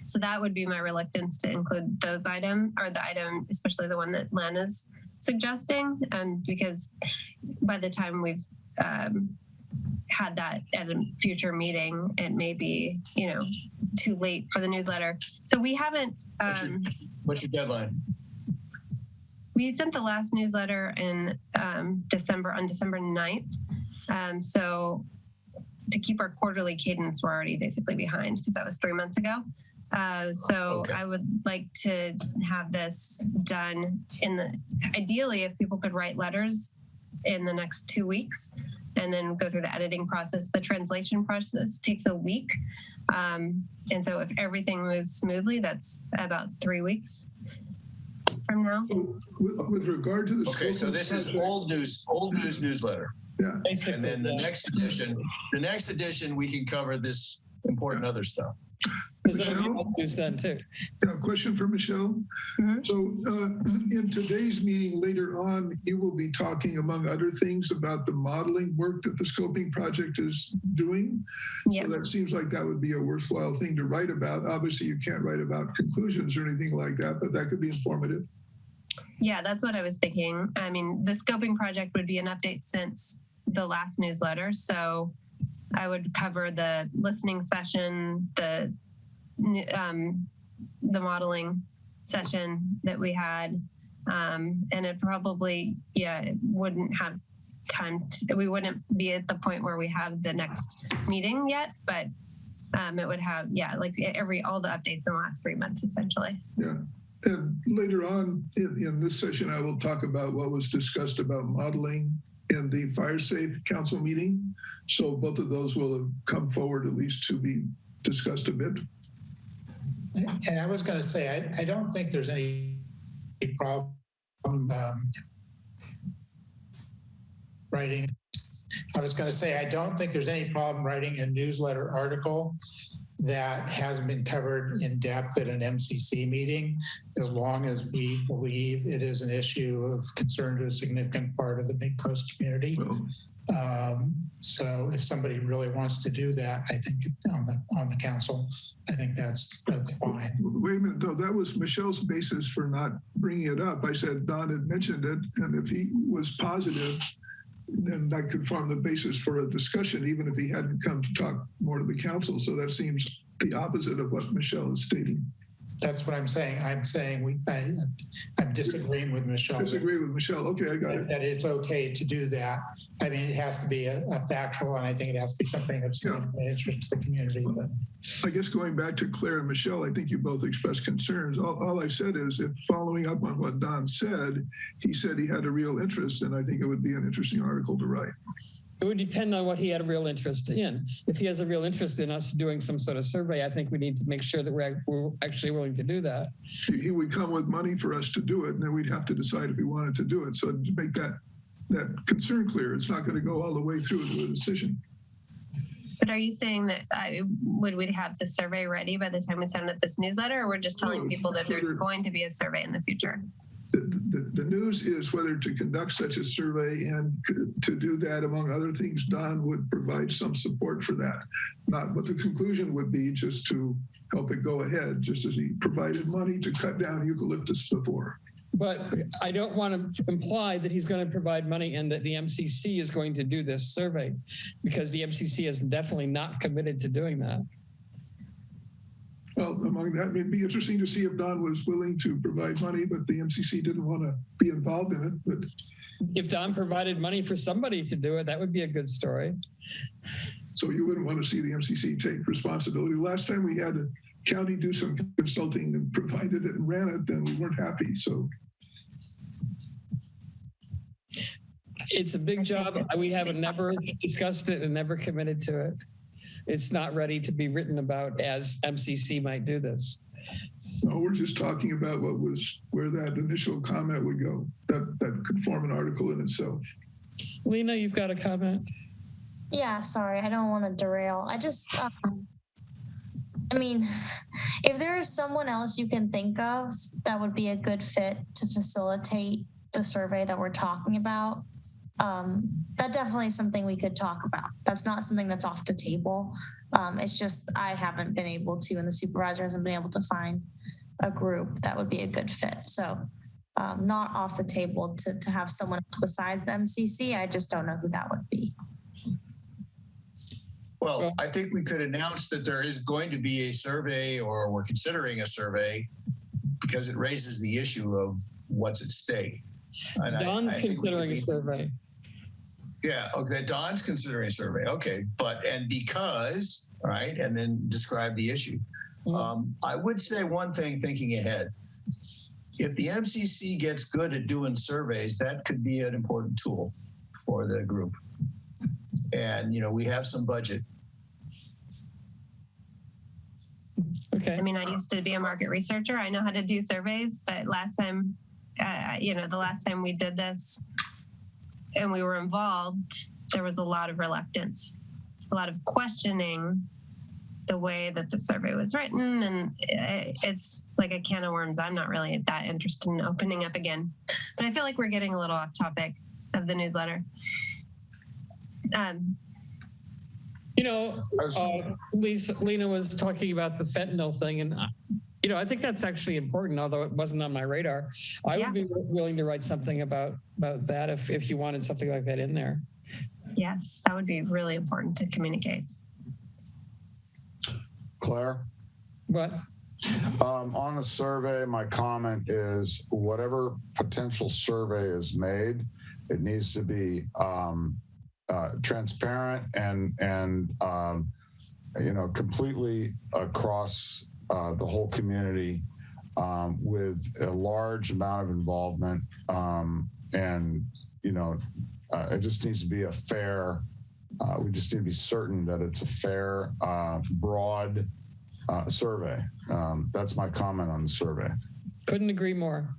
So that would be my reluctance to include those items, or the item, especially the one that Len is suggesting, because by the time we've had that at a future meeting, it may be, too late for the newsletter. So we haven't. What's your deadline? We sent the last newsletter in December 9th. So to keep our quarterly cadence, we're already basically behind because that was 3 months ago. Okay. I would like to have this done ideally if people could write letters in the next 2 weeks and then go through the editing process. The translation process takes a week. And so if everything moves smoothly, that's about 3 weeks from now. With regard to the so this is old news newsletter. Yeah. Basically, and then the next edition, we can cover this important other stuff. Michelle? Use that too. A question for Michelle. Mm-hmm. So in today's meeting later on, you will be talking, among other things, about the modeling work that the scoping project is doing. Yep. So that seems like that would be a worthwhile thing to write about. Obviously, you can't write about conclusions or anything like that, but that could be informative. Yeah, that's what I was thinking. I mean, the scoping project would be an update since the last newsletter. So I would cover the listening session, the modeling session that we had, and it probably it wouldn't have time we wouldn't be at the point where we have the next meeting yet, but it would have like all the updates in the last 3 months essentially. Yeah. And later on in this session, I will talk about what was discussed about modeling in the Fire Safe Council meeting. So both of those will have come forward at least to be discussed a bit. And I was going to say, I don't think there's any problem writing I was going to say, I don't think there's any problem writing a newsletter article that hasn't been covered in depth at an MCC meeting, as long as we believe it is an issue of concern to a significant part of the Midcoast community. So if somebody really wants to do that, I think on the council, I think that's fine. Wait a minute, though. That was Michelle's basis for not bringing it up. I said Don had mentioned it, and if he was positive, then that could form the basis for a discussion, even if he hadn't come to talk more to the council. So that seems the opposite of what Michelle is stating. That's what I'm saying. I'm saying I'm disagreeing with Michelle. Disagree with Michelle. Okay, I got it. That it's okay to do that. I mean, it has to be a factual, and I think it has to be something of significant interest to the community. But I guess going back to Claire and Michelle, I think you both expressed concerns. All I said is, if following up on what Don said, he said he had a real interest, and I think it would be an interesting article to write. It would depend on what he had a real interest in. If he has a real interest in us doing some sort of survey, I think we need to make sure that we're actually willing to do that. He would come with money for us to do it, and then we'd have to decide if we wanted to do it. So to make that concern clear, it's not going to go all the way through to a decision. But are you saying that would we have the survey ready by the time we send out this newsletter, or we're just telling people that there's going to be a survey in the future? The news is whether to conduct such a survey, and to do that, among other things, Don would provide some support for that. Not what the conclusion would be, just to help it go ahead, just as he provided money to cut down eucalyptus before. But I don't want to imply that he's going to provide money and that the MCC is going to do this survey, because the MCC is definitely not committed to doing that. Well, among that, it'd be interesting to see if Don was willing to provide money, but the MCC didn't want to be involved in it. But if Don provided money for somebody to do it, that would be a good story. So you wouldn't want to see the MCC take responsibility. Last time we had a county do some consulting and provided it and ran it, then we weren't happy. So it's a big job. We haven't never discussed it and never committed to it. It's not ready to be written about as MCC might do this. No, we're just talking about where that initial comment would go. That could form an article in itself. Lena, you've got a comment? Yeah, sorry, I don't want to derail. I just, I mean, if there is someone else you can think of that would be a good fit to facilitate the survey that we're talking about, that definitely is something we could talk about. That's not something that's off the table. It's just I haven't been able to, and the supervisor hasn't been able to find a group that would be a good fit. So not off the table to have someone else besides the MCC. I just don't know who that would be. Well, I think we could announce that there is going to be a survey, or we're considering a survey, because it raises the issue of what's at stake. And Don's considering a survey. Yeah, okay, Don's considering a survey. Okay, and because, right, and then describe the issue. I would say one thing thinking ahead. If the MCC gets good at doing surveys, that could be an important tool for the group. And, we have some budget. Okay. I mean, I used to be a market researcher. I know how to do surveys, but last time, the last time we did this and we were involved, there was a lot of reluctance, a lot of questioning the way that the survey was written. And it's like a can of worms I'm not really that interested in opening up again. But I feel like we're getting a little off topic of the newsletter. Lena was talking about the fentanyl thing, and I think that's actually important, although it wasn't on my radar. I would be willing to write something about that if you wanted something like that in there. Yes, that would be really important to communicate. Claire? What? On the survey, my comment is whatever potential survey is made, it needs to be transparent and completely across the whole community with a large amount of involvement, and it just needs to be a fair. We just need to be certain that it's a fair, broad survey. That's my comment on the survey. Couldn't agree more.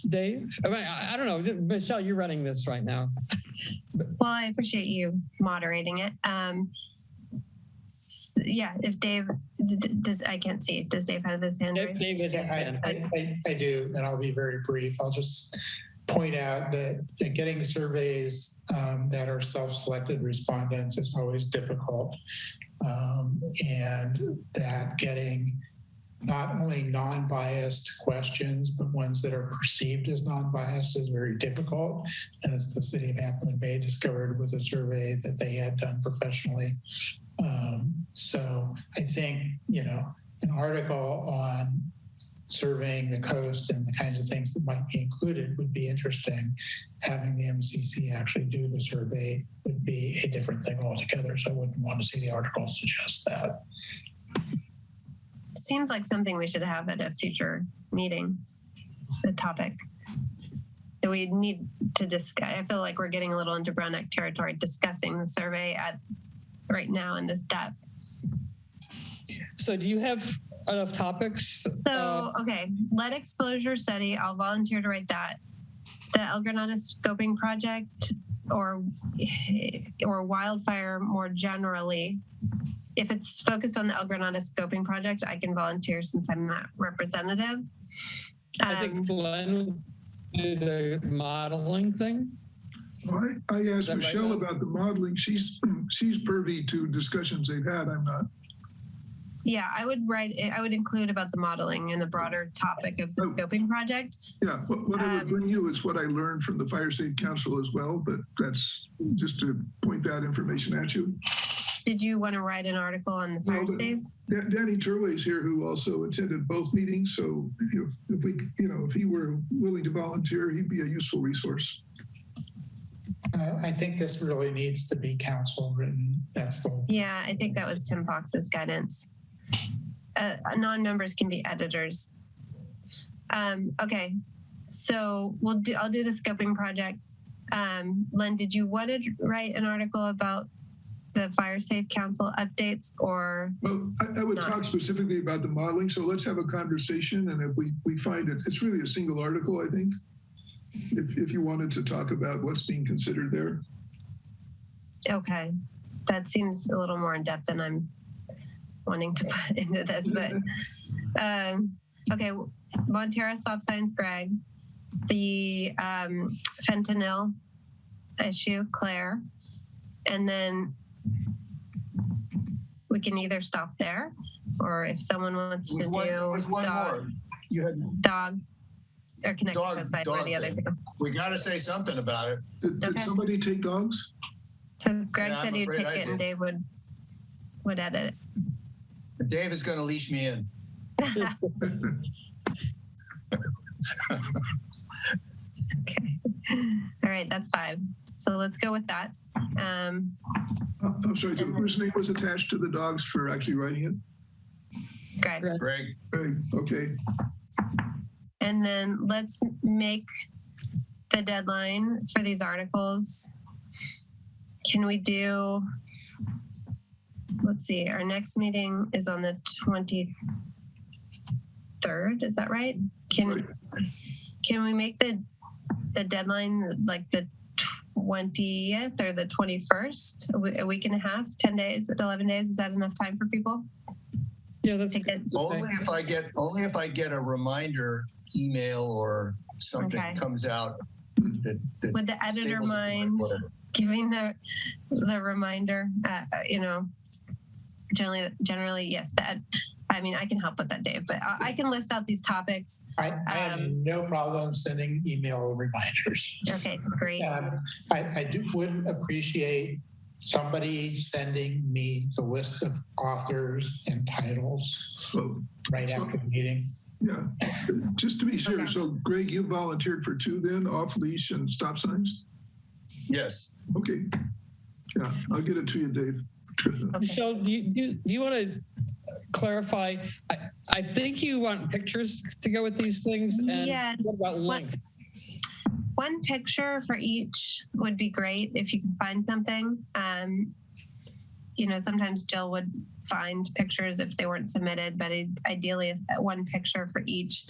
Dave? I mean, I don't know. Michelle, you're running this right now. Well, I appreciate you moderating it. Yeah, if Dave does, I can't see it. Does Dave have his hand raised? Dave is I do, and I'll be very brief. I'll just point out that getting surveys that are self-selected respondents is always difficult, and that getting not only non-biased questions, but ones that are perceived as non-biased is very difficult, as the city of Half Moon Bay discovered with a survey that they had done professionally. So I think, an article on surveying the coast and the kinds of things that might be included would be interesting. Having the MCC actually do the survey would be a different thing altogether. So I wouldn't want to see the article suggest that. Seems like something we should have at a future meeting, the topic that we need to discuss. I feel like we're getting a little into Brown Act territory discussing the survey right now in this depth. So do you have enough topics? So, okay, lead exposure study, I'll volunteer to write that. The El Granada scoping project or wildfire more generally. If it's focused on the El Granada scoping project, I can volunteer since I'm not representative. I think Glenn did the modeling thing. Well, I asked Michelle about the modeling. She's privy to discussions they've had. I'm not. Yeah, I would include about the modeling and the broader topic of the scoping project. Yeah, what I would bring you is what I learned from the Fire Safe Council as well, but that's just to point that information at you. Did you want to write an article on the fire safe? Danny Turway's here, who also attended both meetings. So if he were willing to volunteer, he'd be a useful resource. I think this really needs to be council written. That's the. Yeah, I think that was Tim Fox's guidance. Non-members can be editors. Okay, so I'll do the scoping project. Len, did you want to write an article about the Fire Safe Council updates, or? Well, I would talk specifically about the modeling. So let's have a conversation, and if we find it, it's really a single article, I think. If you wanted to talk about what's being considered there. Okay, that seems a little more in depth than I'm wanting to put into this, but okay, Montero stop signs, Greg, the fentanyl issue, Claire, and then we can either stop there, or if someone wants to do dog, you had dog. Or connected coastside, or the other people. We got to say something about it. Did somebody take dogs? So Greg said he'd take it, and Dave would edit it. Dave is going to leash me in. Okay. All right, that's 5. So let's go with that. I'm sorry, whose name was attached to the dogs for actually writing it? Greg. Greg, okay. And then let's make the deadline for these articles. Can we do, let's see, our next meeting is on the 23rd, is that right? Can we make the deadline like the 20th or the 21st, a week and a half, 10 days, 11 days? Is that enough time for people? Yeah, that's only if I get a reminder email or something comes out. Would the editor mind giving the reminder? Generally, yes. I mean, I can help with that, Dave, but I can list out these topics. I have no problem sending email reminders. Okay, great. I would appreciate somebody sending me the list of authors and titles right after the meeting. Yeah, just to be sure. Okay. So, Greg, you volunteered for 2 then, off leash and stop signs? Yes. Okay. Yeah, I'll get it to you, Dave. Okay. Michelle, do you want to clarify? I think you want pictures to go with these things. And yes. What about links? One picture for each would be great if you can find something. Sometimes Jill would find pictures if they weren't submitted, but ideally 1 picture for each.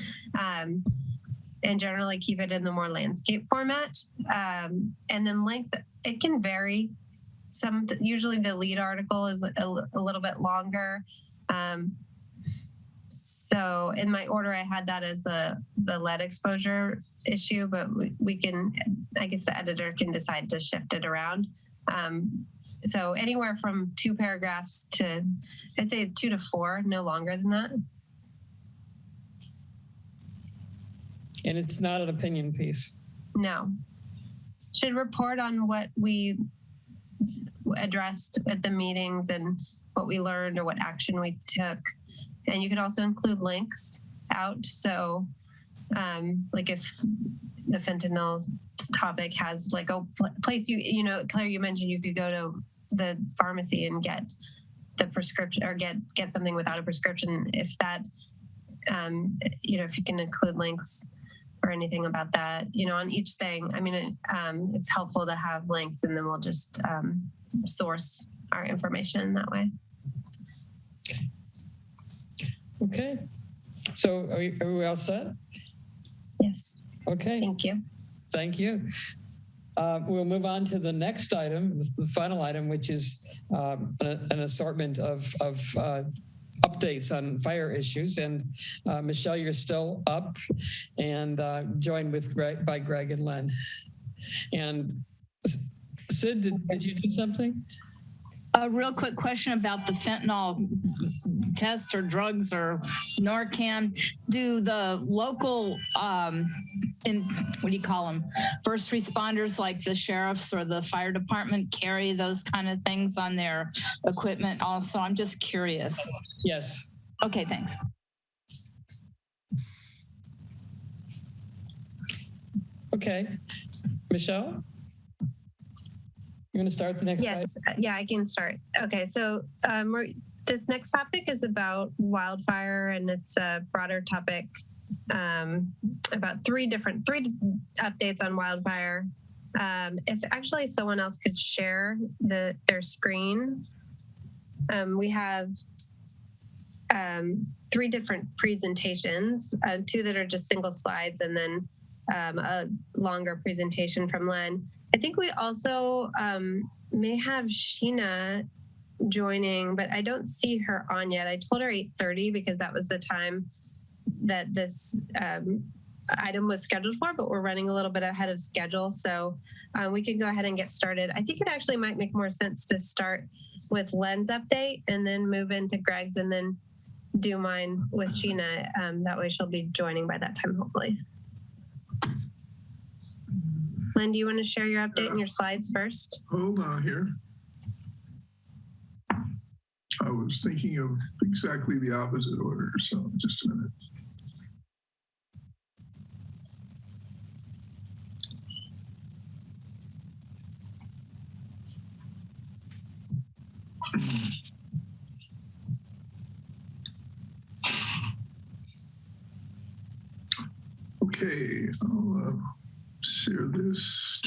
and generally keep it in the more landscape format. And then length, it can vary. Usually the lead article is a little bit longer. So in my order, I had that as the lead exposure issue, but we can, I guess the editor can decide to shift it around. So anywhere from 2 paragraphs to, I'd say 2 to 4, no longer than that. And it's not an opinion piece. No. Should report on what we addressed at the meetings and what we learned or what action we took. And you can also include links out. So like if the fentanyl topic has like a place, you know, Claire, you mentioned you could go to the pharmacy and get the prescription or get something without a prescription. If that, you know, if you can include links or anything about that, you know, on each thing, I mean, it's helpful to have links, and then we'll just source our information that way. Okay. So are we all set? Yes. Okay. Thank you. Thank you. We'll move on to the next item, the final item, which is an assortment of updates on fire issues. And Michelle, you're still up and joined with by Greg and Len. And Sid, did you do something? A real quick question about the fentanyl test or drugs or Narcan. Do the local, what do you call them? First responders like the sheriffs or the fire department carry those kind of things on their equipment also? I'm just curious. Yes. Okay, thanks. Okay. Michelle? You want to start the next slide? Yes, yeah, I can start. Okay, so this next topic is about wildfire, and it's a broader topic about three updates on wildfire. If actually someone else could share their screen, we have 3 different presentations, 2 that are just single slides, and then a longer presentation from Len. I think we also may have Sheena joining, but I don't see her on yet. I told her 8:30 because that was the time that this item was scheduled for, but we're running a little bit ahead of schedule. So we can go ahead and get started. I think it actually might make more sense to start with Len's update and then move into Greg's and then do mine with Sheena. That way she'll be joining by that time, hopefully. Len, do you want to share your update and your slides first? Hold on here. I was thinking of exactly the opposite order, so just a minute. Okay, I'll share this.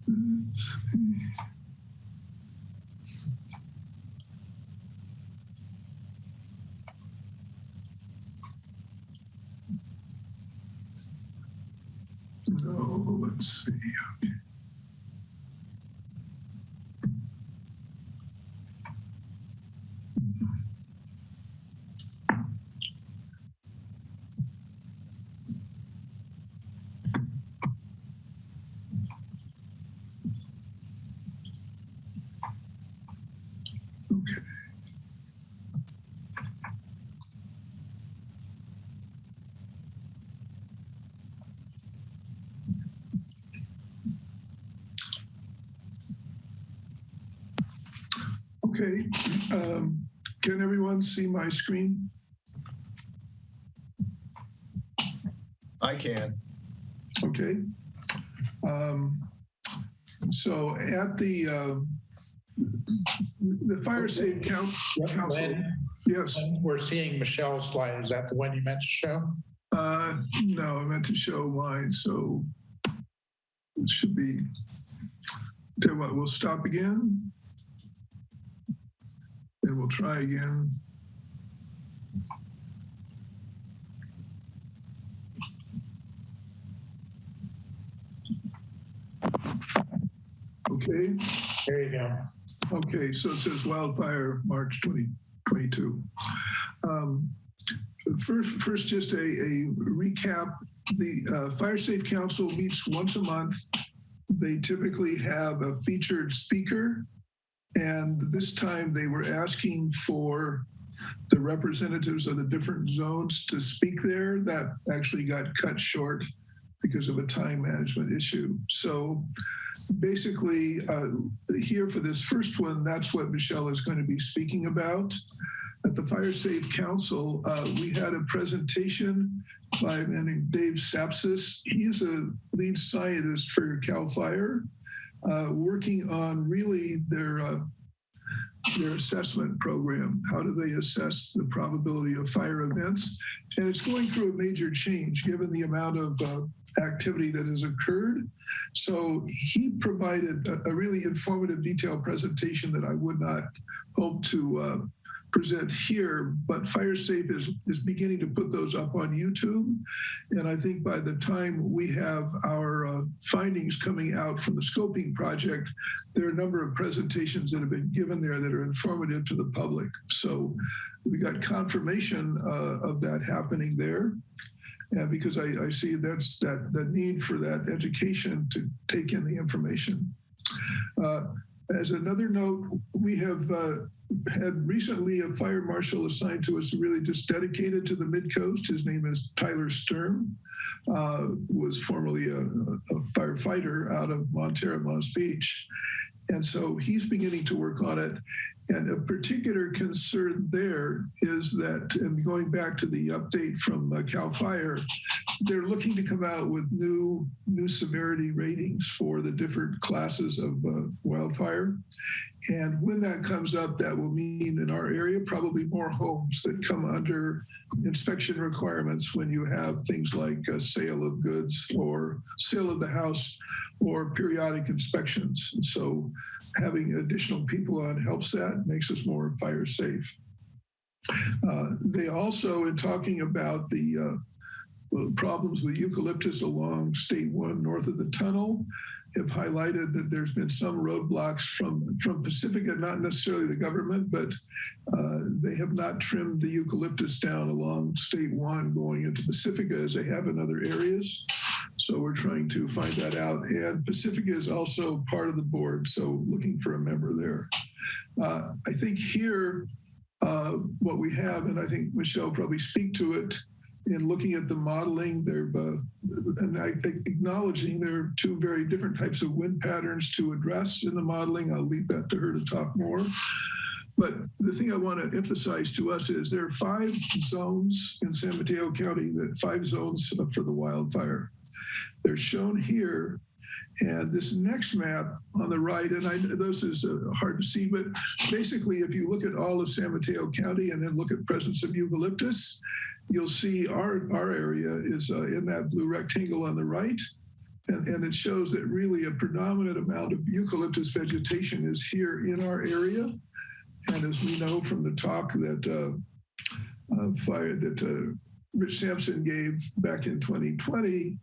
Let's see. No, let's see. Okay. Okay, can everyone see my screen? I can. Okay. So at the Fire Safe Council, yes. We're seeing Michelle's slide. Is that the one you meant to show? No, I meant to show mine. So it should be, tell you what, we'll stop again. And we'll try again. Dave? There you go. Okay, so it says wildfire March 2022. First, just a recap. The Fire Safe Council meets once a month. They typically have a featured speaker, and this time they were asking for the representatives of the different zones to speak there. That actually got cut short because of a time management issue. So basically, here for this first one, that's what Michelle is going to be speaking about. At the Fire Safe Council, we had a presentation by a man named Dave Sapsis. He's a lead scientist for CAL FIRE, working on really their assessment program. How do they assess the probability of fire events? And it's going through a major change given the amount of activity that has occurred. So he provided a really informative, detailed presentation that I would not hope to present here, but FireSafe is beginning to put those up on YouTube. And I think by the time we have our findings coming out from the scoping project, there are a number of presentations that have been given there that are informative to the public. So we got confirmation of that happening there. And because I see that's that need for that education to take in the information. As another note, we have had recently a fire marshal assigned to us really just dedicated to the Midcoast. His name is Tyler Sturm, was formerly a firefighter out of Montara, Moss Beach. And so he's beginning to work on it. And a particular concern there is that, and going back to the update from CAL FIRE, they're looking to come out with new severity ratings for the different classes of wildfire. And when that comes up, that will mean in our area, probably more homes that come under inspection requirements when you have things like a sale of goods or sale of the house or periodic inspections. And so having additional people on helps that, makes us more fire safe. They also, in talking about the problems with eucalyptus along State 1 north of the tunnel, have highlighted that there's been some roadblocks from Pacifica, not necessarily the government, but they have not trimmed the eucalyptus down along State 1 going into Pacifica as they have in other areas. So we're trying to find that out. And Pacifica is also part of the board, so looking for a member there. I think here, what we have, and I think Michelle probably speak to it, in looking at the modeling, and acknowledging there are two very different types of wind patterns to address in the modeling. I'll leave that to her to talk more. But the thing I want to emphasize to us is there are 5 zones in San Mateo County, 5 zones for the wildfire. They're shown here. And this next map on the right, and this is hard to see, but basically if you look at all of San Mateo County and then look at presence of eucalyptus, you'll see our area is in that blue rectangle on the right. And it shows that really a predominant amount of eucalyptus vegetation is here in our area. And as we know from the talk that Rich Sampson gave back in 2020,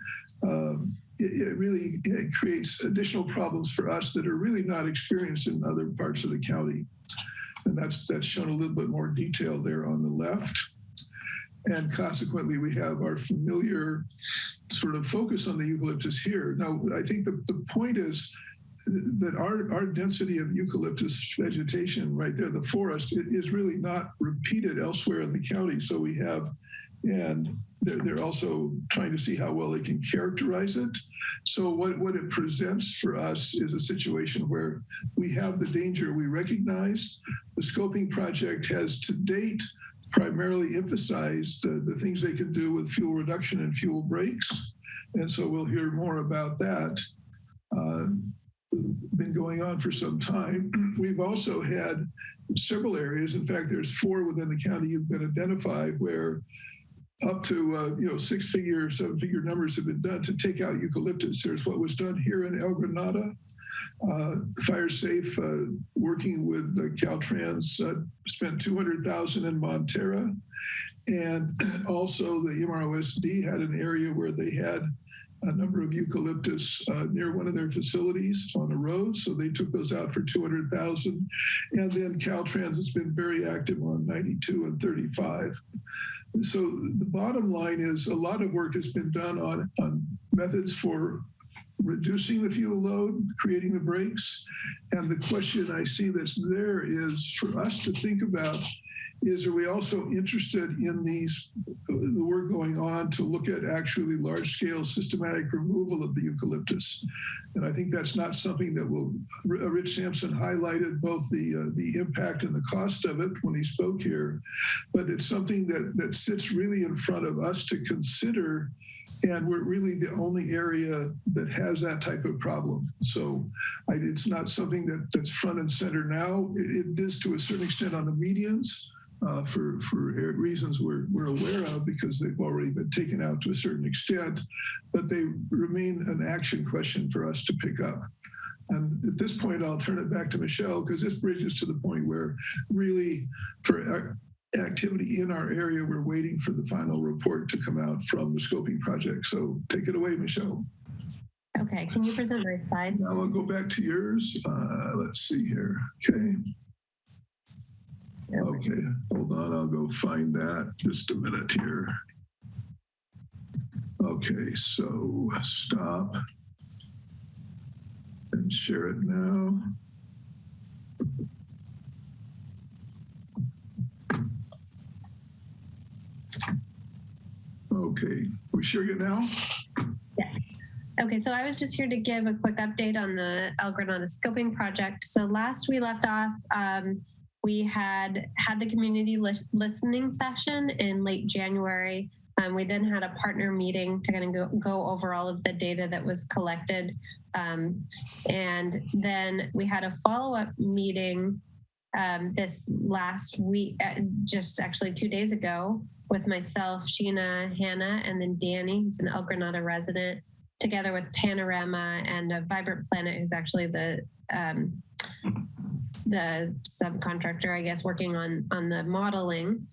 it really creates additional problems for us that are really not experienced in other parts of the county. And that's shown a little bit more detail there on the left. And consequently, we have our familiar sort of focus on the eucalyptus here. Now, I think the point is that our density of eucalyptus vegetation right there, the forest, is really not repeated elsewhere in the county. So we have, and they're also trying to see how well they can characterize it. So what it presents for us is a situation where we have the danger we recognize. The scoping project has to date primarily emphasized the things they can do with fuel reduction and fuel breaks. And so we'll hear more about that. Been going on for some time. We've also had several areas. In fact, there's 4 within the county you can identify where up to 6-figure, 7-figure numbers have been done to take out eucalyptus. There's what was done here in El Granada. Fire Safe, working with Caltrans, spent $200,000 in Montara, and also the MROSD had an area where they had a number of eucalyptus near one of their facilities on a road. So they took those out for 200,000. And then Caltrans has been very active on 92 and 35. So the bottom line is a lot of work has been done on methods for reducing the fuel load, creating the brakes. And the question I see that's there is for us to think about is, are we also interested in the work going on to look at actually large-scale systematic removal of the eucalyptus? And I think that's not something that will, Rich Sampson highlighted both the impact and the cost of it when he spoke here, but it's something that sits really in front of us to consider. And we're really the only area that has that type of problem. So it's not something that's front and center now. It is to a certain extent on the medians for reasons we're aware of because they've already been taken out to a certain extent, but they remain an action question for us to pick up. And at this point, I'll turn it back to Michelle because this bridges to the point where really for activity in our area, we're waiting for the final report to come out from the scoping project. So take it away, Michelle. Okay, can you present my slide? Now I'll go back to yours. Let's see here. Okay. Okay, hold on, I'll go find that. Just a minute here. Okay, so stop and share it now. Okay, we sharing it now? Yes. Okay, so I was just here to give a quick update on the El Granada scoping project. So last we left off, we had the community listening session in late January. We then had a partner meeting to kind of go over all of the data that was collected. And then we had a follow-up meeting this last week, just actually 2 days ago, with myself, Sheena, Hannah, and then Danny, who's an El Granada resident, together with Panorama and a Vibrant Planet, who's actually the subcontractor, I guess, working on the modeling.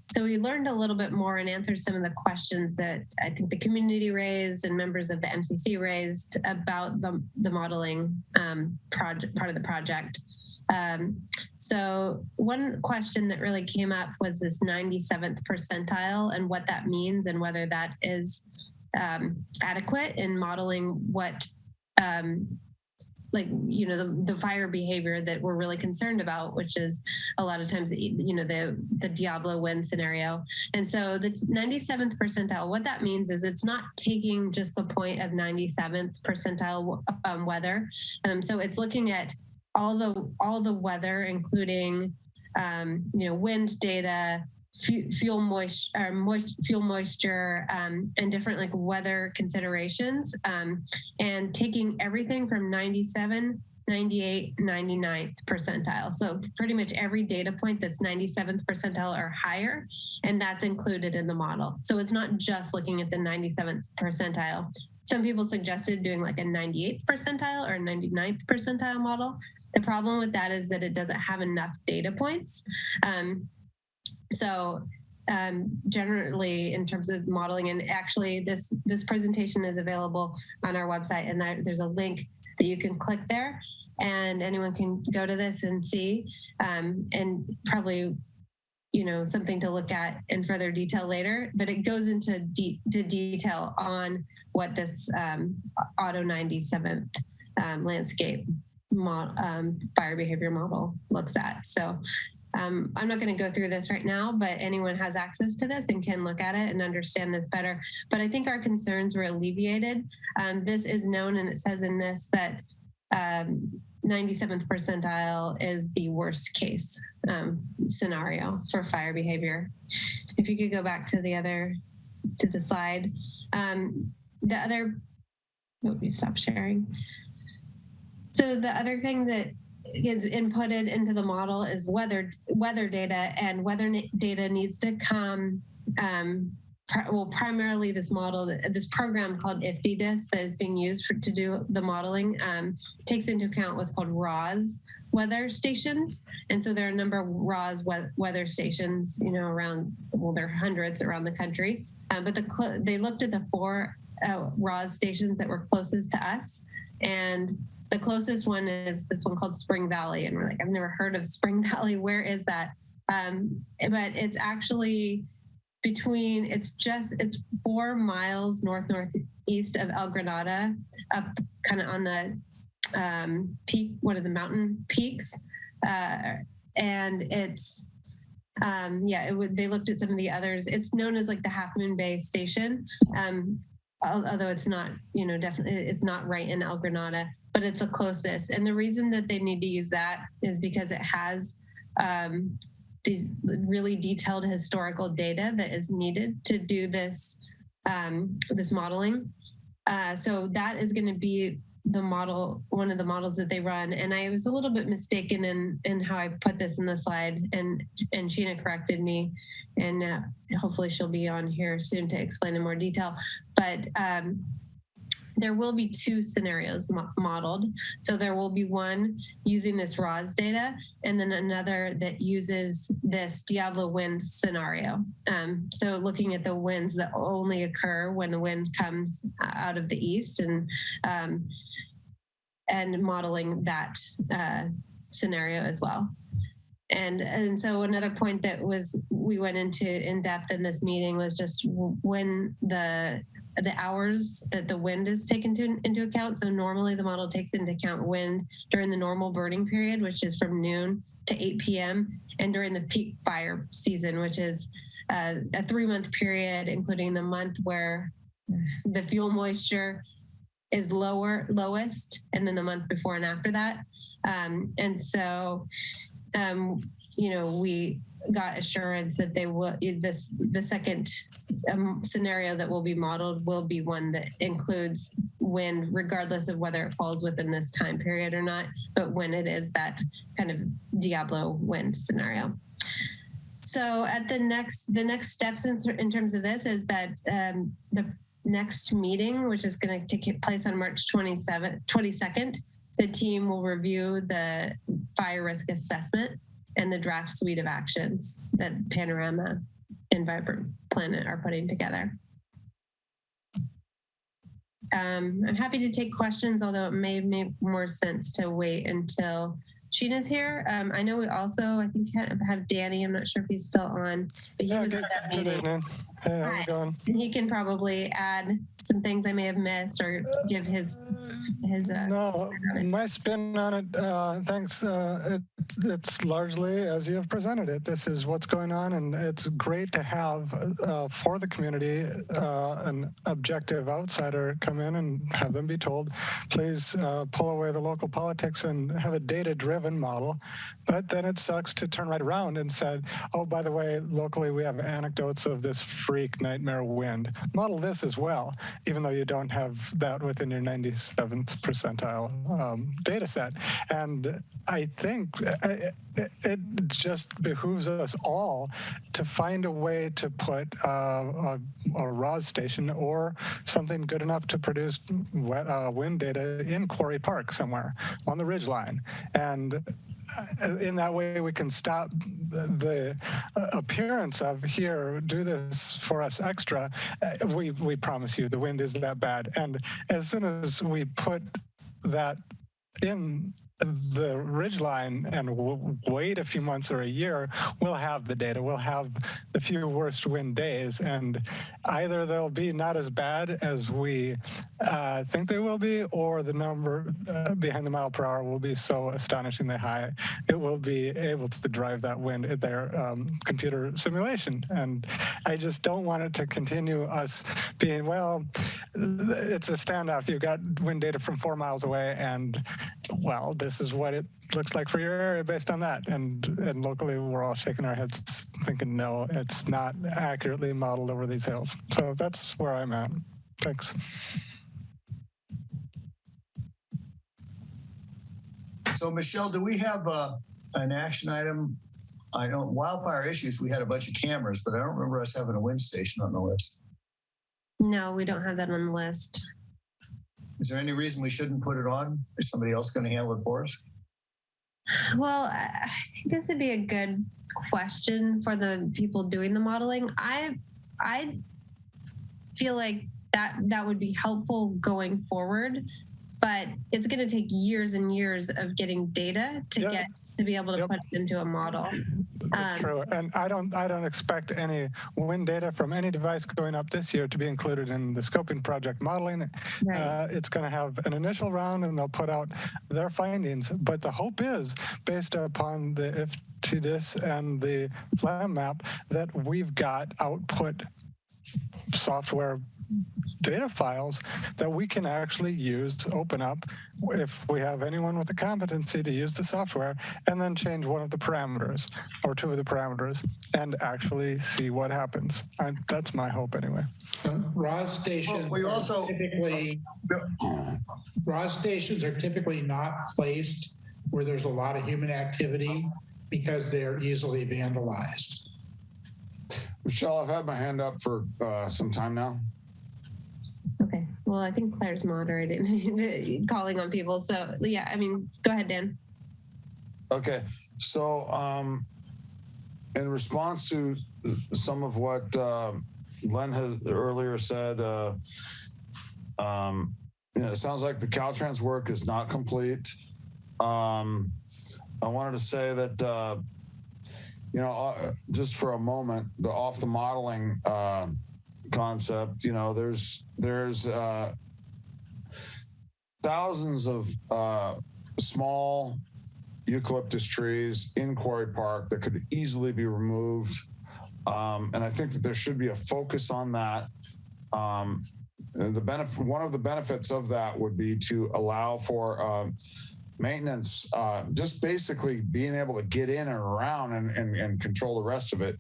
So we learned a little bit more and answered some of the questions that I think the community raised and members of the MCC raised about the modeling part of the project. So one question that really came up was this 97th percentile and what that means and whether that is adequate in modeling what the fire behavior that we're really concerned about, which is a lot of times, the Diablo wind scenario. And so the 97th percentile, what that means is it's not taking just the point of 97th percentile weather. So it's looking at all the weather, including, wind data, fuel moisture, and different weather considerations, and taking everything from 97, 98, 99th percentile. So pretty much every data point that's 97th percentile or higher, and that's included in the model. So it's not just looking at the 97th percentile. Some people suggested doing like a 98th percentile or 99th percentile model. The problem with that is that it doesn't have enough data points. So generally in terms of modeling, and actually this presentation is available on our website, and there's a link that you can click there and anyone can go to this and see, and probably, something to look at in further detail later, but it goes into detail on what this Auto 97th landscape fire behavior model looks at. So I'm not going to go through this right now, but anyone has access to this and can look at it and understand this better. But I think our concerns were alleviated. This is known, and it says in this that 97th percentile is the worst case scenario for fire behavior. If you could go back to the slide. Stop sharing. So the other thing that is inputted into the model is weather data, and weather data needs to come, primarily this program called IFTDIS that is being used to do the modeling takes into account what's called RAWS weather stations. And so there are a number of RAWS weather stations, there are hundreds around the country. But they looked at the 4 ROS stations that were closest to us. And the closest one is this one called Spring Valley. And we're like, I've never heard of Spring Valley. Where is that? But it's actually it's 4 miles northeast of El Granada, up kind of on the peak, one of the mountain peaks. And it's, they looked at some of the others. It's known as like the Half Moon Bay Station. Although it's not, definitely, it's not right in El Granada, but it's the closest. And the reason that they need to use that is because it has these really detailed historical data that is needed to do this this modeling. So that is going to be the model, one of the models that they run. And I was a little bit mistaken in how I put this in the slide, and Sheena corrected me, and hopefully she'll be on here soon to explain in more detail. But there will be 2 scenarios modeled. So there will be one using this ROS data, and then another that uses this Diablo wind scenario. So looking at the winds that only occur when the wind comes out of the east, and modeling that scenario as well. And so another point that we went into in depth in this meeting was just when the hours that the wind is taken into account. So normally the model takes into account wind during the normal burning period, which is from noon to 8 p.m. and during the peak fire season, which is a 3-month period, including the month where the fuel moisture is lowest, and then the month before and after that. And so, we got assurance that they will, the second scenario that will be modeled will be one that includes wind, regardless of whether it falls within this time period or not, but when it is that kind of Diablo wind scenario. So at the next steps in terms of this is that the next meeting, which is going to take place on March 22nd, the team will review the fire risk assessment and the draft suite of actions that Panorama and Vibrant Planet are putting together. I'm happy to take questions, although it may make more sense to wait until Sheena's here. I know we also, I think, have Danny. I'm not sure if he's still on, but he was at that meeting. Good evening. Hey, how's it going? And he can probably add some things I may have missed or give his no, my spin on it, thanks. It's largely as you have presented it. This is what's going on, and it's great to have for the community an objective outsider come in and have them be told, please pull away the local politics and have a data-driven model. But then it sucks to turn right around and said, oh, by the way, locally we have anecdotes of this freak nightmare wind. Model this as well, even though you don't have that within your 97th percentile data set. And I think it just behooves us all to find a way to put a ROS station or something good enough to produce wind data in Quarry Park somewhere on the ridgeline. And in that way, we can stop the appearance of, here, do this for us extra. We promise you the wind is that bad. And as soon as we put that in the ridgeline and we'll wait a few months or a year, we'll have the data. We'll have the few worst wind days, and either they'll be not as bad as we think they will be, or the number behind the mile per hour will be so astonishingly high, it will be able to drive that wind in their computer simulation. And I just don't want it to continue us being, well, it's a standoff. You've got wind data from 4 miles away, and well, this is what it looks like for your area based on that. And locally, we're all shaking our heads thinking, no, it's not accurately modeled over these hills. So that's where I'm at. Thanks. So Michelle, do we have an action item? I know wildfire issues, we had a bunch of cameras, but I don't remember us having a wind station on the list. No, we don't have that on the list. Is there any reason we shouldn't put it on? Is somebody else going to handle it for us? Well, I think this would be a good question for the people doing the modeling. I feel like that would be helpful going forward. But it's going to take years and years of getting data to be able to put it into a model. That's true, and I don't expect any wind data from any device going up this year to be included in the scoping project modeling. Right. It's going to have an initial round, and they'll put out their findings. But the hope is, based upon the IFTDIS and the FLAM map, that we've got output software data files that we can actually use to open up if we have anyone with the competency to use the software, and then change one of the parameters or two of the parameters and actually see what happens. That's my hope anyway. ROS stations ROS stations are typically not placed where there's a lot of human activity because they're easily vandalized. Michelle, I've had my hand up for some time now. Okay. Well, I think Claire's moderating, calling on people. So yeah, I mean, go ahead, Dan. Okay. So in response to some of what Len has earlier said, it sounds like the Caltrans work is not complete. I wanted to say that, just for a moment, off the modeling concept, there's thousands of small eucalyptus trees in Quarry Park that could easily be removed. And I think that there should be a focus on that. One of the benefits of that would be to allow for maintenance, just basically being able to get in and around and control the rest of it.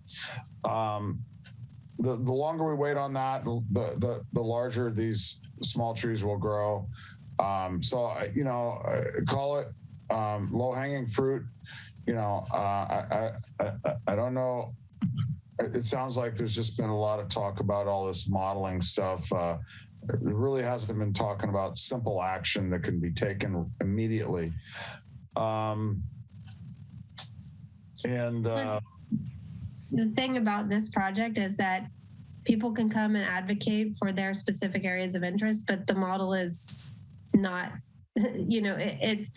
The longer we wait on that, the larger these small trees will grow. So call it low-hanging fruit. I don't know. It sounds like there's just been a lot of talk about all this modeling stuff. It really hasn't been talking about simple action that can be taken immediately. The thing about this project is that people can come and advocate for their specific areas of interest, but the model is not, it's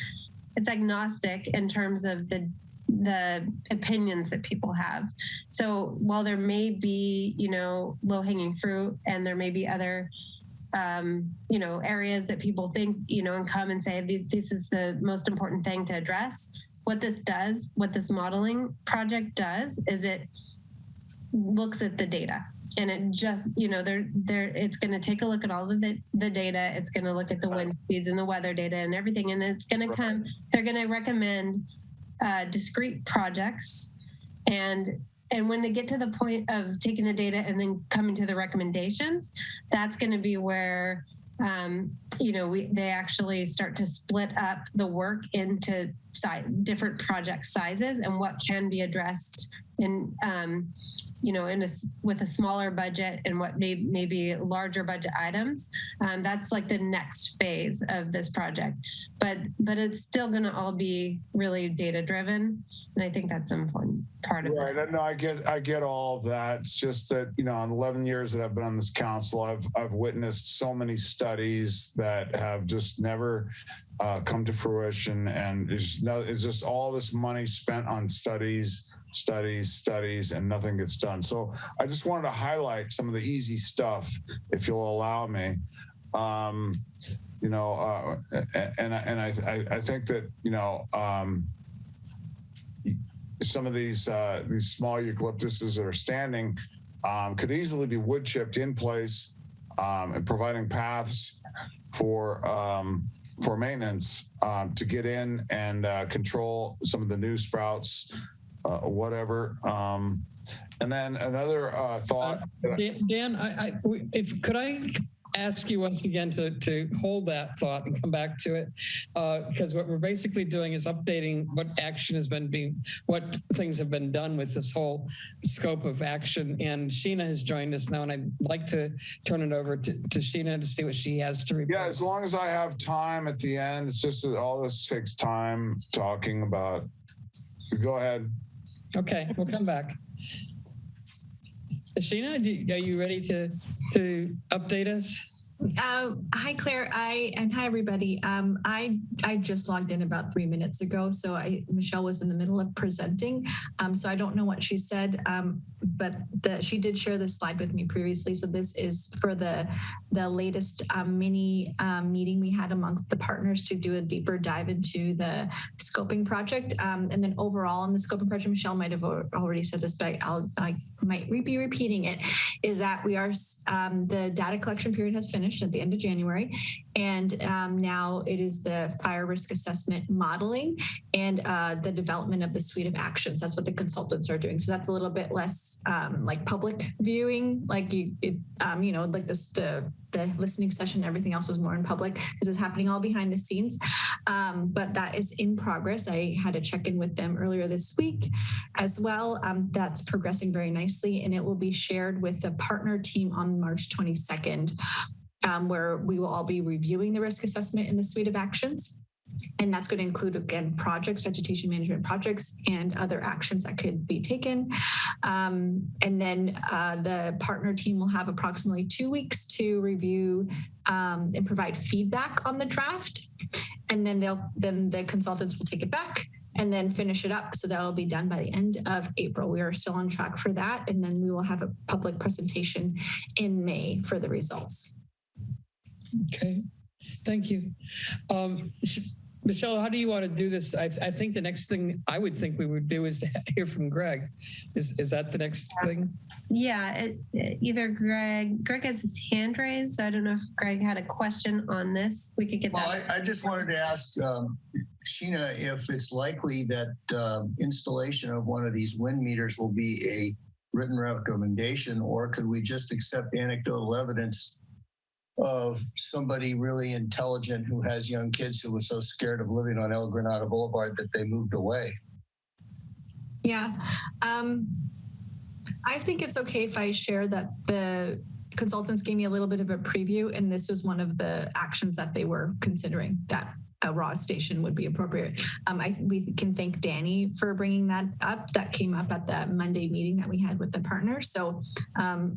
agnostic in terms of the opinions that people have. So while there may be, low-hanging fruit, and there may be other areas that people think, and come and say, this is the most important thing to address. What this modeling project does is it looks at the data, and it just, it's going to take a look at all of the data. It's going to look at the wind speeds and the weather data and everything. And it's going to they're going to recommend discrete projects. And when they get to the point of taking the data and then coming to the recommendations, that's going to be where, they actually start to split up the work into different project sizes and what can be addressed in, with a smaller budget and what may be larger budget items. That's like the next phase of this project, but it's still going to all be really data driven, and I think that's an important part of it. Right. No, I get all of that. It's just that in 11 years that I've been on this council, I've witnessed so many studies that have just never come to fruition, and it's just all this money spent on studies, and nothing gets done. So I just wanted to highlight some of the easy stuff, if you'll allow me. And I think that some of these small eucalyptuses that are standing could easily be wood chipped in place and providing paths for maintenance to get in and control some of the new sprouts. Whatever. And then another thought. Dan, could I ask you once again to hold that thought and come back to it? Because what we're basically doing is updating what action has what things have been done with this whole scope of action. And Sheena has joined us now, and I'd like to turn it over to Sheena to see what she has to report. Yeah, as long as I have time at the end. It's just that all this takes time talking about. Go ahead. Okay, we'll come back. Sheena, are you ready to update us? Hi, Claire. And hi, everybody. I just logged in about 3 minutes ago, so Michelle was in the middle of presenting, so I don't know what she said, but she did share this slide with me previously. So this is for the latest mini meeting we had amongst the partners to do a deeper dive into the scoping project, and then overall in the scoping project, Michelle might have already said this, but I might be repeating it. Is that we are the data collection period has finished at the end of January. And now it is the fire risk assessment modeling and the development of the suite of actions. That's what the consultants are doing. So that's a little bit less like public viewing, like like the listening session, everything else was more in public because it's happening all behind the scenes. But that is in progress. I had a check-in with them earlier this week as well. That's progressing very nicely, and it will be shared with the partner team on March 22nd. Where we will all be reviewing the risk assessment in the suite of actions. And that's going to include, again, projects, vegetation management projects, and other actions that could be taken. And then the partner team will have approximately 2 weeks to review and provide feedback on the draft. And then the consultants will take it back and then finish it up. So that will be done by the end of April. We are still on track for that. And then we will have a public presentation in May for the results. Okay, thank you. Michelle, how do you want to do this? I think the next thing I would think we would do is to hear from Greg. Is that the next thing? Yeah, either Greg has his hand raised. So I don't know if Greg had a question on this. We could get that. Well, I just wanted to ask Sheena if it's likely that installation of one of these wind meters will be a written recommendation, or could we just accept anecdotal evidence of somebody really intelligent who has young kids who were so scared of living on El Granada Boulevard that they moved away? Yeah, I think it's okay if I share that the consultants gave me a little bit of a preview, and this was one of the actions that they were considering, that a raw station would be appropriate. We can thank Danny for bringing that up. That came up at the Monday meeting that we had with the partners. So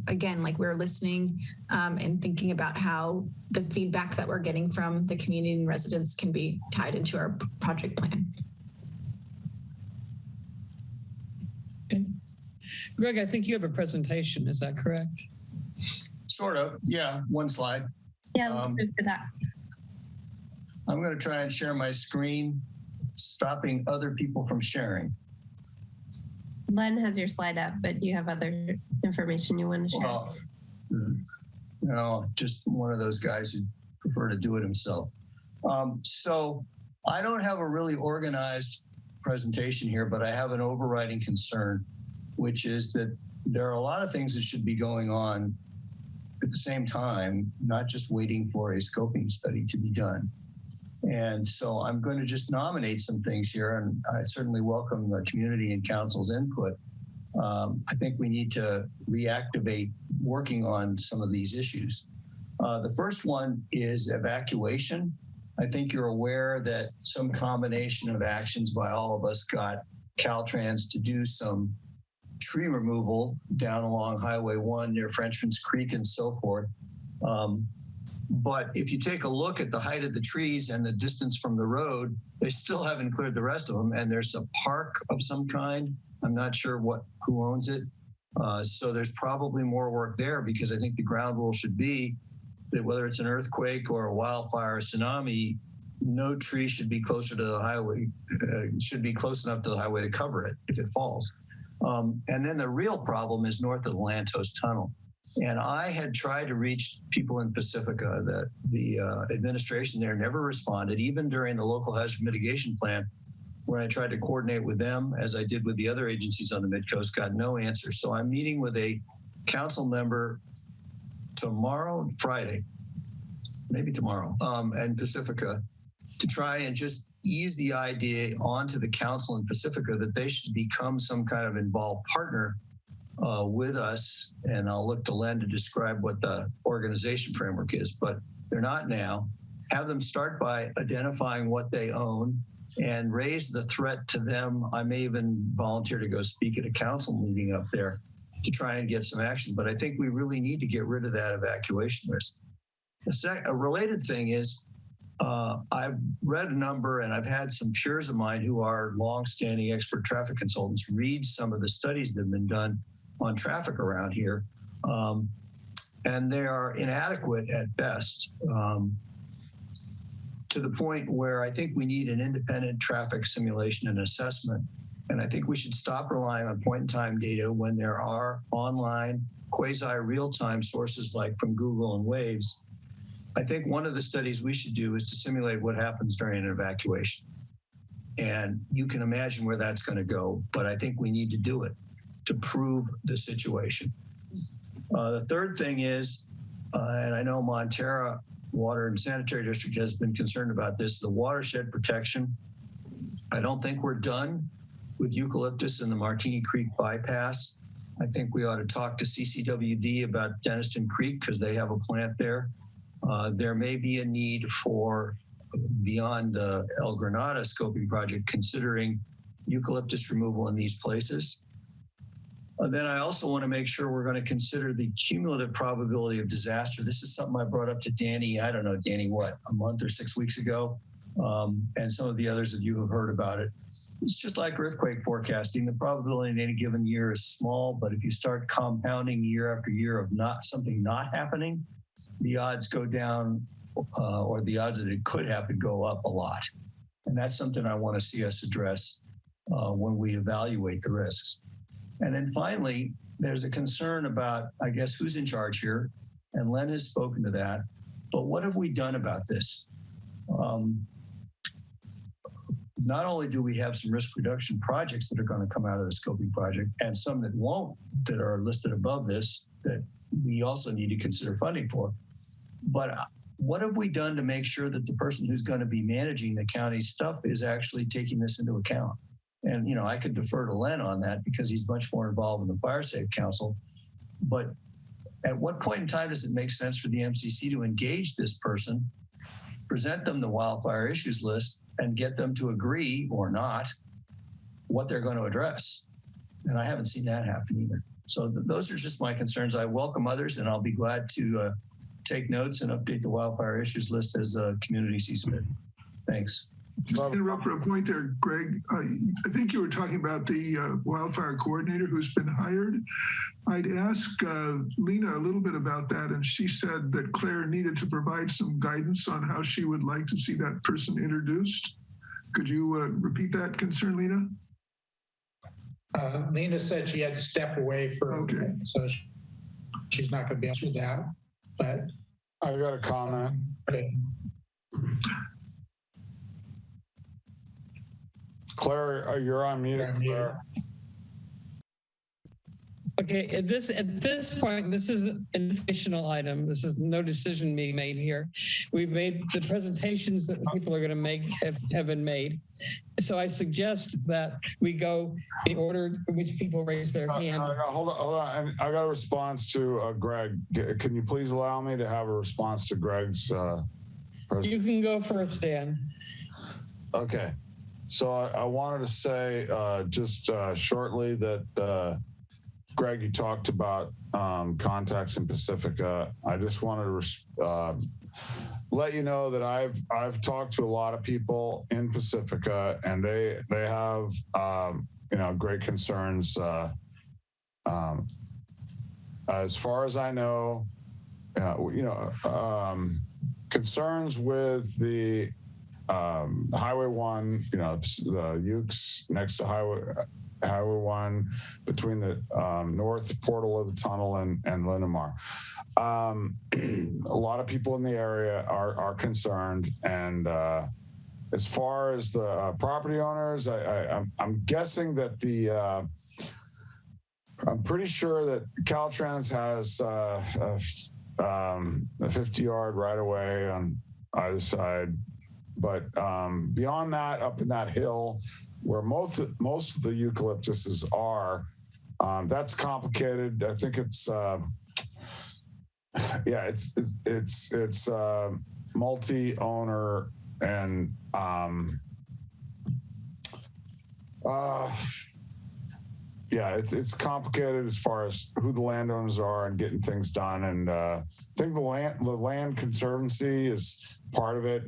again, like we're listening and thinking about how the feedback that we're getting from the community and residents can be tied into our project plan. Okay. Greg, I think you have a presentation. Is that correct? Sort of, yeah, one slide. Yeah, let's move to that. I'm going to try and share my screen, stopping other people from sharing. Len has your slide up, but do you have other information you want to share? Well, no, just one of those guys who prefer to do it himself. So I don't have a really organized presentation here, but I have an overriding concern, which is that there are a lot of things that should be going on at the same time, not just waiting for a scoping study to be done. And so I'm going to just nominate some things here, and I certainly welcome the community and council's input. I think we need to reactivate working on some of these issues. The first one is evacuation. I think you're aware that some combination of actions by all of us got Caltrans to do some tree removal down along Highway 1 near Frenchman's Creek and so forth. But if you take a look at the height of the trees and the distance from the road, they still haven't cleared the rest of them. And there's a park of some kind. I'm not sure who owns it. So there's probably more work there, because I think the ground rule should be that whether it's an earthquake or a wildfire or tsunami, no tree should be closer to the highway, should be close enough to the highway to cover it if it falls. And then the real problem is north of the Lantos Tunnel. And I had tried to reach people in Pacifica. That the administration there never responded, even during the local hazard mitigation plan, where I tried to coordinate with them, as I did with the other agencies on the Midcoast, got no answer. So I'm meeting with a council member tomorrow, Friday, maybe tomorrow, and Pacifica, to try and just ease the idea onto the council in Pacifica that they should become some kind of involved partner with us. And I'll look to Len to describe what the organization framework is, but they're not now. Have them start by identifying what they own and raise the threat to them. I may even volunteer to go speak at a council meeting up there to try and get some action. But I think we really need to get rid of that evacuation risk. A related thing is I've read a number, and I've had some peers of mine who are longstanding expert traffic consultants read some of the studies that have been done on traffic around here. And they are inadequate at best, to the point where I think we need an independent traffic simulation and assessment. And I think we should stop relying on point-in-time data when there are online quasi-real-time sources like from Google and Waves. I think one of the studies we should do is to simulate what happens during an evacuation. And you can imagine where that's going to go, but I think we need to do it to prove the situation. The third thing is, and I know Montara Water and Sanitary District has been concerned about this, the watershed protection. I don't think we're done with eucalyptus and the Martini Creek bypass. I think we ought to talk to CCWD about Denniston Creek because they have a plant there. There may be a need for, beyond the El Granada scoping project, considering eucalyptus removal in these places. Then I also want to make sure we're going to consider the cumulative probability of disaster. This is something I brought up to Danny, I don't know, Danny, what, a month or 6 weeks ago? And some of the others of you have heard about it. It's just like earthquake forecasting. The probability in any given year is small, but if you start compounding year after year of something not happening, the odds go down, or the odds that it could happen go up a lot. And that's something I want to see us address when we evaluate the risks. And then finally, there's a concern about, I guess, who's in charge here, and Len has spoken to that, but what have we done about this? Not only do we have some risk reduction projects that are going to come out of the scoping project, and some that won't, that are listed above this, that we also need to consider funding for, but what have we done to make sure that the person who's going to be managing the county's stuff is actually taking this into account? And, you know, I could defer to Len on that because he's much more involved in the Fire Safe Council. But at what point in time does it make sense for the MCC to engage this person, present them the wildfire issues list, and get them to agree or not what they're going to address? And I haven't seen that happen either. So those are just my concerns. I welcome others, and I'll be glad to take notes and update the wildfire issues list as a community sees fit. Thanks. Just to interrupt for a point there, Greg. I think you were talking about the wildfire coordinator who's been hired. I'd ask Lena a little bit about that, and she said that Claire needed to provide some guidance on how she would like to see that person introduced. Could you repeat that concern, Lena? Lena said she had to step away for a minute, so she's not going to be able to do that. But I've got a comment. Claire, you're on mute. Claire. Okay, at this point, this is an informational item. This is no decision being made here. We've made the presentations that people are going to make have been made. So I suggest that we go in order in which people raise their hand. Hold on. I got a response to Greg. Can you please allow me to have a response to Greg's? You can go first, Dan. Okay. So I wanted to say just shortly that Greg, you talked about contacts in Pacifica. I just wanted to let you know that I've talked to a lot of people in Pacifica, and they have great concerns. As far as I know, concerns with the Highway 1, the Ukes next to Highway 1 between the north portal of the tunnel and Linamar. A lot of people in the area are concerned. And as far as the property owners, I'm guessing that I'm pretty sure that Caltrans has a 50-yard right of way on either side. But beyond that, up in that hill, where most of the eucalyptuses are, that's complicated. I think it's multi-owner and yeah, it's complicated as far as who the landowners are and getting things done. And I think the land conservancy is part of it.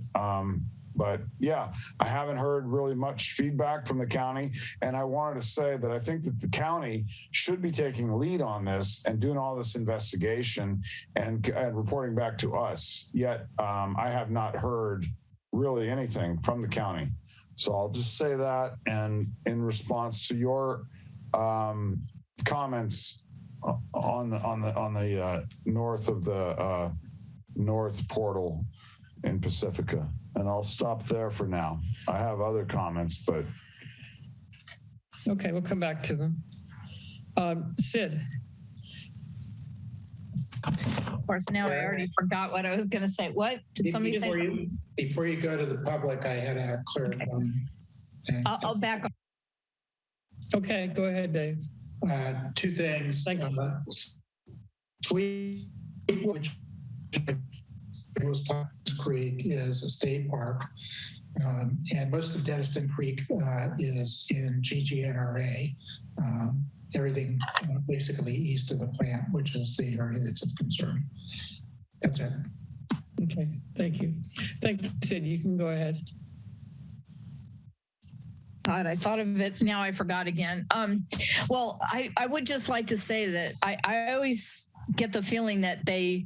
But yeah, I haven't heard really much feedback from the county. And I wanted to say that I think that the county should be taking lead on this and doing all this investigation and reporting back to us. Yet I have not heard really anything from the county. So I'll just say that. And in response to your comments on the north of the north portal in Pacifica. And I'll stop there for now. I have other comments, but. Okay, we'll come back to them. Sid. Of course, now I already forgot what I was going to say. What? Did somebody say something? Before you go to the public, I had a clarifying. Okay. I'll back up. Okay, go ahead, Dave. Two things. Thank you. Sweet, which was Creek, is a state park, and most of Denniston Creek is in GGNRA. Everything basically east of the plant, which is the area that's of concern. That's it. Okay, thank you. Thank you, Sid. You can go ahead. God, I thought of it. Now I forgot again. Well, I would just like to say that I always get the feeling that they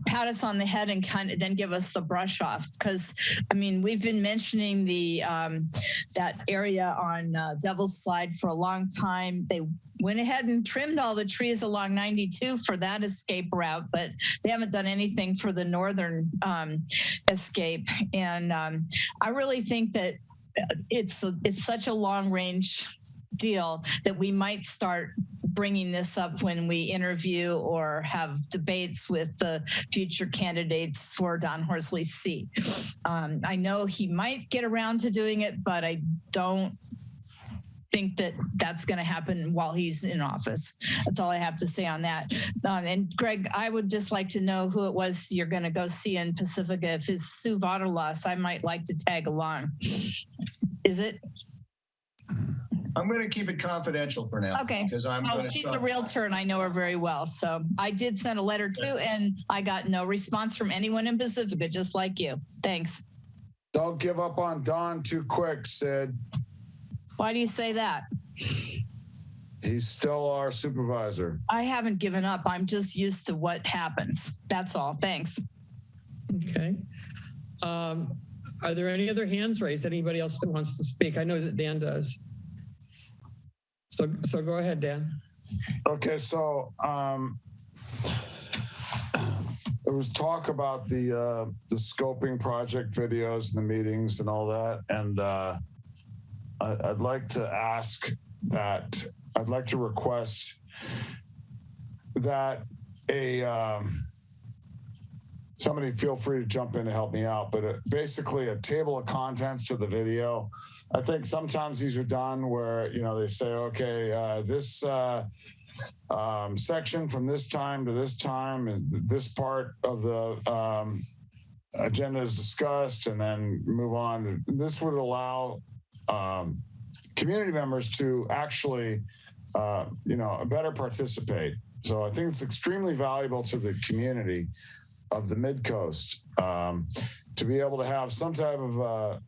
pat us on the head and kind of then give us the brush off. Because I mean, we've been mentioning the that area on Devil's Slide for a long time. They went ahead and trimmed all the trees along 92 for that escape route, but they haven't done anything for the northern escape. And I really think that it's such a long range deal that we might start bringing this up when we interview or have debates with the future candidates for Don Horsley's seat. I know he might get around to doing it, but I don't think that that's going to happen while he's in office. That's all I have to say on that. And Greg, I would just like to know who it was you're going to go see in Pacifica. If it's Sue Vaterlos, I might like to tag along. Is it? I'm going to keep it confidential for now. Okay. Because she's a realtor and I know her very well. So I did send a letter too, and I got no response from anyone in Pacifica, just like you. Thanks. Don't give up on Don too quick, Sid. Why do you say that? He's still our supervisor. I haven't given up. I'm just used to what happens. That's all. Thanks. Okay. Are there any other hands raised? Anybody else that wants to speak? I know that Dan does. So go ahead, Dan. Okay, so there was talk about the scoping project videos and the meetings and all that, and I'd like to ask that. I'd like to request that somebody feel free to jump in to help me out, but basically a table of contents to the video. I think sometimes these are done where, they say, okay, this section from this time to this time, this part of the agenda is discussed, and then move on. This would allow community members to actually, better participate. So I think it's extremely valuable to the community of the Midcoast to be able to have some type of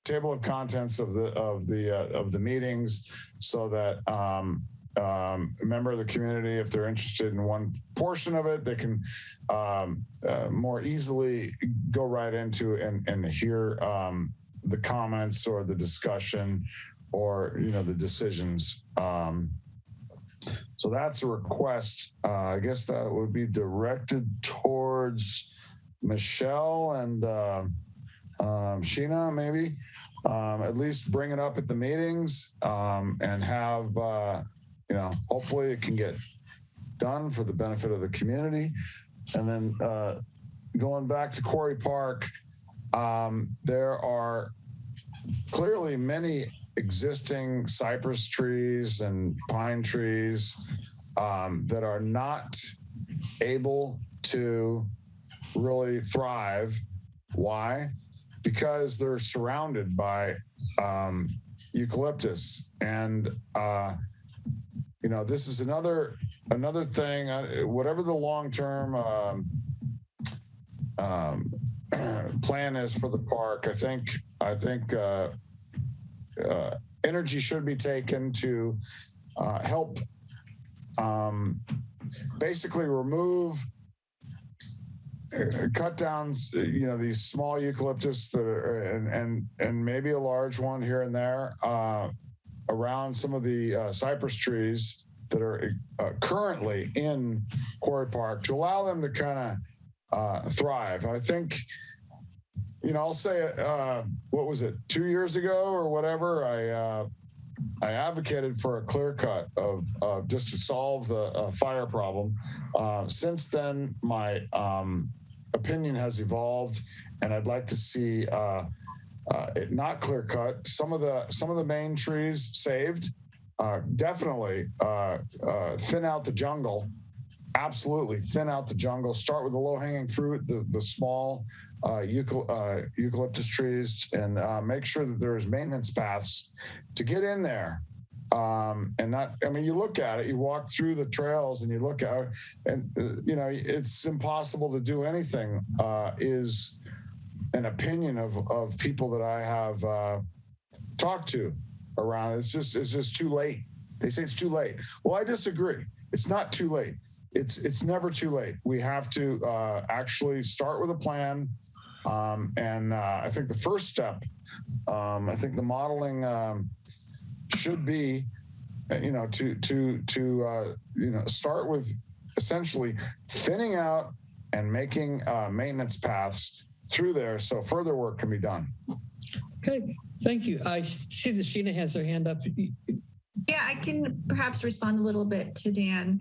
table of contents of the meetings, so that a member of the community, if they're interested in one portion of it, they can more easily go right into and hear the comments or the discussion or the decisions. So that's a request. I guess that would be directed towards Michelle and Sheena, maybe. At least bring it up at the meetings and have, hopefully it can get done for the benefit of the community. And then going back to Quarry Park, there are clearly many existing cypress trees and pine trees that are not able to really thrive. Why? Because they're surrounded by eucalyptus, and you know, this is another thing, whatever the long-term plan is for the park. I think energy should be taken to help basically remove, cut down, you know, these small eucalyptus that are, and maybe a large one here and there around some of the cypress trees that are currently in Quarry Park to allow them to kind of thrive. I think, you know, I'll say, what was it, 2 years ago or whatever, I advocated for a clear cut of just to solve the fire problem. Since then, my opinion has evolved, and I'd like to see it not clear cut. Some of the main trees saved. Definitely thin out the jungle. Absolutely thin out the jungle. Start with the low hanging fruit, the small eucalyptus trees, and make sure that there's maintenance paths to get in there. And not, I mean, you look at it, you walk through the trails and you look at it, and, you know, it's impossible to do anything, is an opinion of people that I have talked to around. It's just too late. They say it's too late. Well, I disagree. It's not too late. It's never too late. We have to actually start with a plan. And I think the first step, I think the modeling should be, you know, to you know, start with essentially thinning out and making maintenance paths through there so further work can be done. Okay, thank you. I see that Sheena has her hand up. Yeah, I can perhaps respond a little bit to Dan.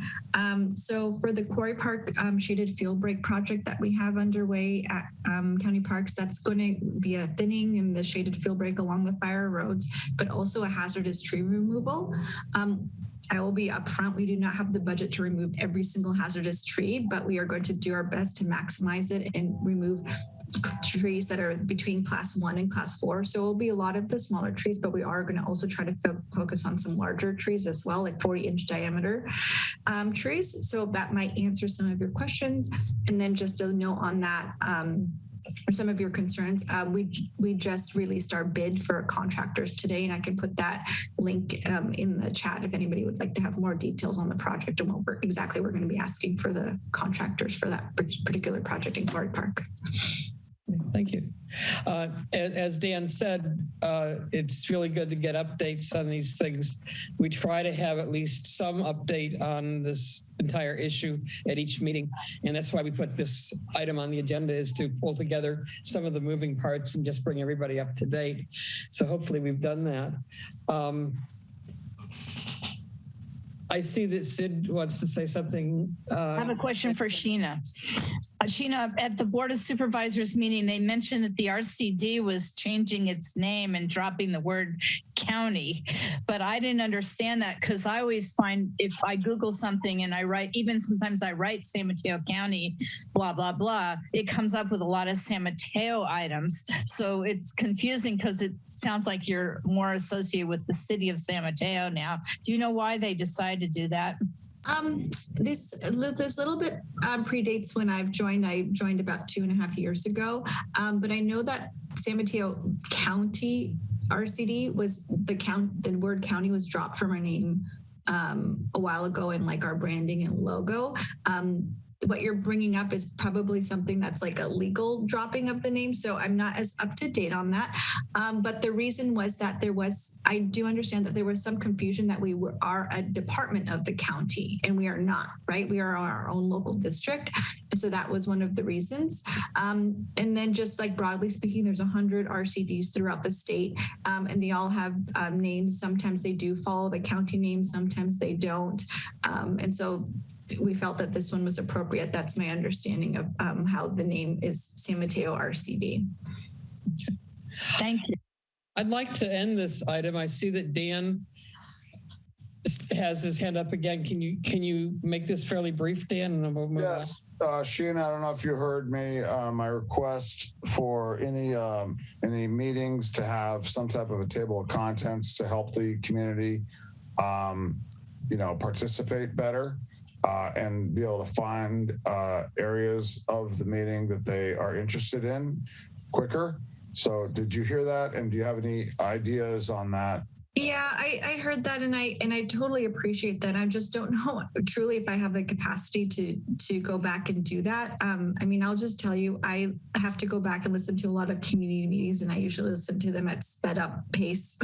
So for the Quarry Park shaded field break project that we have underway at County Parks, that's going to be a thinning in the shaded field break along the fire roads, but also a hazardous tree removal. I will be upfront. We do not have the budget to remove every single hazardous tree, but we are going to do our best to maximize it and remove trees that are between class 1 and class 4. So it will be a lot of the smaller trees, but we are going to also try to focus on some larger trees as well, like 40-inch diameter trees. So that might answer some of your questions. And then just a note on that, for some of your concerns, we just released our bid for contractors today, and I can put that link in the chat if anybody would like to have more details on the project and what exactly we're going to be asking for the contractors for that particular project in Quarry Park. Thank you. As Dan said, it's really good to get updates on these things. We try to have at least some update on this entire issue at each meeting. And that's why we put this item on the agenda, is to pull together some of the moving parts and just bring everybody up to date. So hopefully we've done that. I see that Sid wants to say something. I have a question for Sheena. Sheena, at the Board of Supervisors meeting, they mentioned that the RCD was changing its name and dropping the word county, but I didn't understand that, because I always find if I Google something and I write, even sometimes I write San Mateo County, blah, blah, blah, it comes up with a lot of San Mateo items. So it's confusing because it sounds like you're more associated with the city of San Mateo now. Do you know why they decided to do that? This little bit predates when I've joined. I joined about 2.5 years ago, but I know that San Mateo County RCD was the word county was dropped from our name a while ago in like our branding and logo. What you're bringing up is probably something that's like a legal dropping of the name. So I'm not as up to date on that. But the reason was that I do understand that there was some confusion that we are a department of the county, and we are not, right? We are our own local district. So that was one of the reasons. And then just like broadly speaking, there's 100 RCDs throughout the state, and they all have names. Sometimes they do follow the county name, sometimes they don't. And so we felt that this one was appropriate. That's my understanding of how the name is San Mateo RCD. Thank you. I'd like to end this item. I see that Dan has his hand up again. Can you make this fairly brief, Dan? And then we'll move on. Sheena, I don't know if you heard me. My request for any meetings to have some type of a table of contents to help the community. participate better and be able to find areas of the meeting that they are interested in quicker. So did you hear that? And do you have any ideas on that? Yeah, I heard that, and I totally appreciate that. I just don't know truly if I have the capacity to go back and do that. I mean, I'll just tell you, I have to go back and listen to a lot of community meetings, and I usually listen to them at sped up pace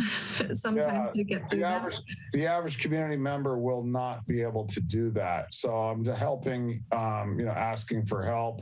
sometimes to get through them. The average community member will not be able to do that. So I'm helping, asking for help.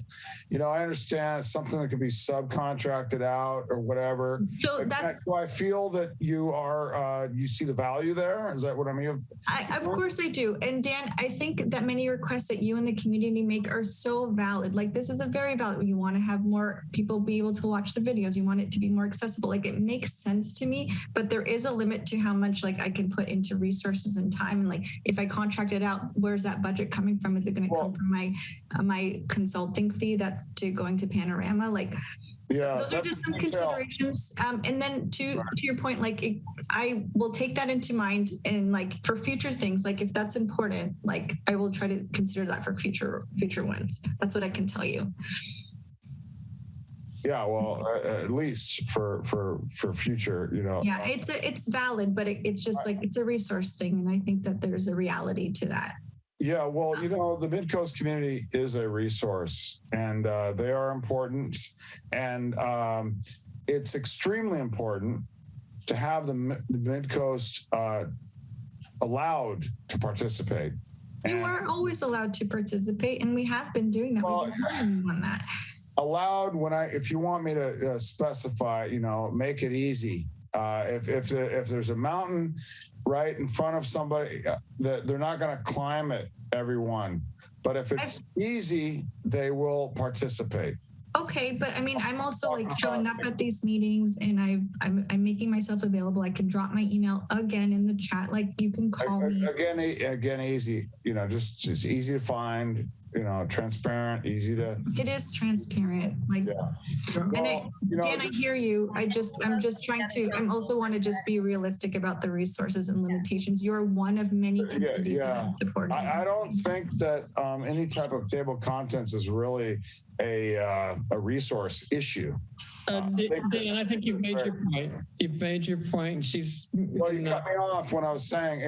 I understand it's something that could be subcontracted out or whatever. So do I feel that you are you see the value there? Is that what I mean? Of course I do. And Dan, I think that many requests that you and the community make are so valid. Like, this is a very valid, you want to have more people be able to watch the videos. You want it to be more accessible. Like, it makes sense to me, but there is a limit to how much I can put into resources and time. And if I contract it out, where's that budget coming from? Is it going to come from my consulting fee that's going to Panorama? Yeah, those are just some considerations. And then to your point, I will take that into mind, and for future things, if that's important, I will try to consider that for future ones. That's what I can tell you. Yeah, well, at least for future, Yeah, it's valid, but it's just it's a resource thing, and I think that there's a reality to that. Yeah, well, the Midcoast community is a resource, and they are important, and it's extremely important to have the Midcoast allowed to participate. You are always allowed to participate, and we have been doing that. Well, we've been working on that. Allowed if you want me to specify, make it easy. If there's a mountain right in front of somebody, that they're not going to climb it, everyone. But if it's easy, they will participate. Okay, but I mean, I'm also showing up at these meetings, and I'm making myself available. I can drop my email again in the chat. You can call me again. Easy. Just it's easy to find. Transparent, easy to. It is transparent. Dan, I hear you. I'm just trying to. I also want to just be realistic about the resources and limitations. You're one of many communities that I'm supporting. I don't think that any type of table of contents is really a resource issue. Dan, I think you've made your point. You've made your point. Well, you cut me off when I was saying,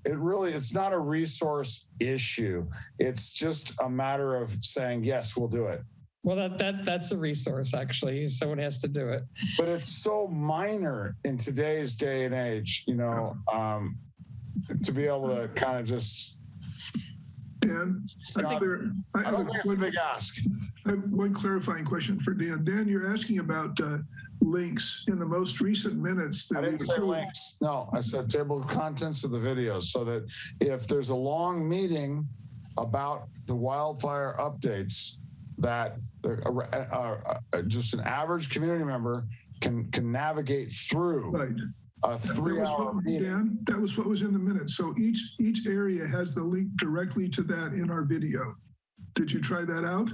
it's not a resource issue. It's just a matter of saying, yes, we'll do it. Well, that's a resource, actually. Someone has to do it. But it's so minor in today's day and age, to be able to kind of just. Dan, I have a big ask. I have one clarifying question for Dan. Dan, you're asking about links in the most recent minutes. I didn't say links. No, I said table of contents of the videos, so that if there's a long meeting about the wildfire updates, that just an average community member can navigate through. Right. A 3-hour meeting. Dan, that was what was in the minutes. So each area has the link directly to that in our video. Did you try that out?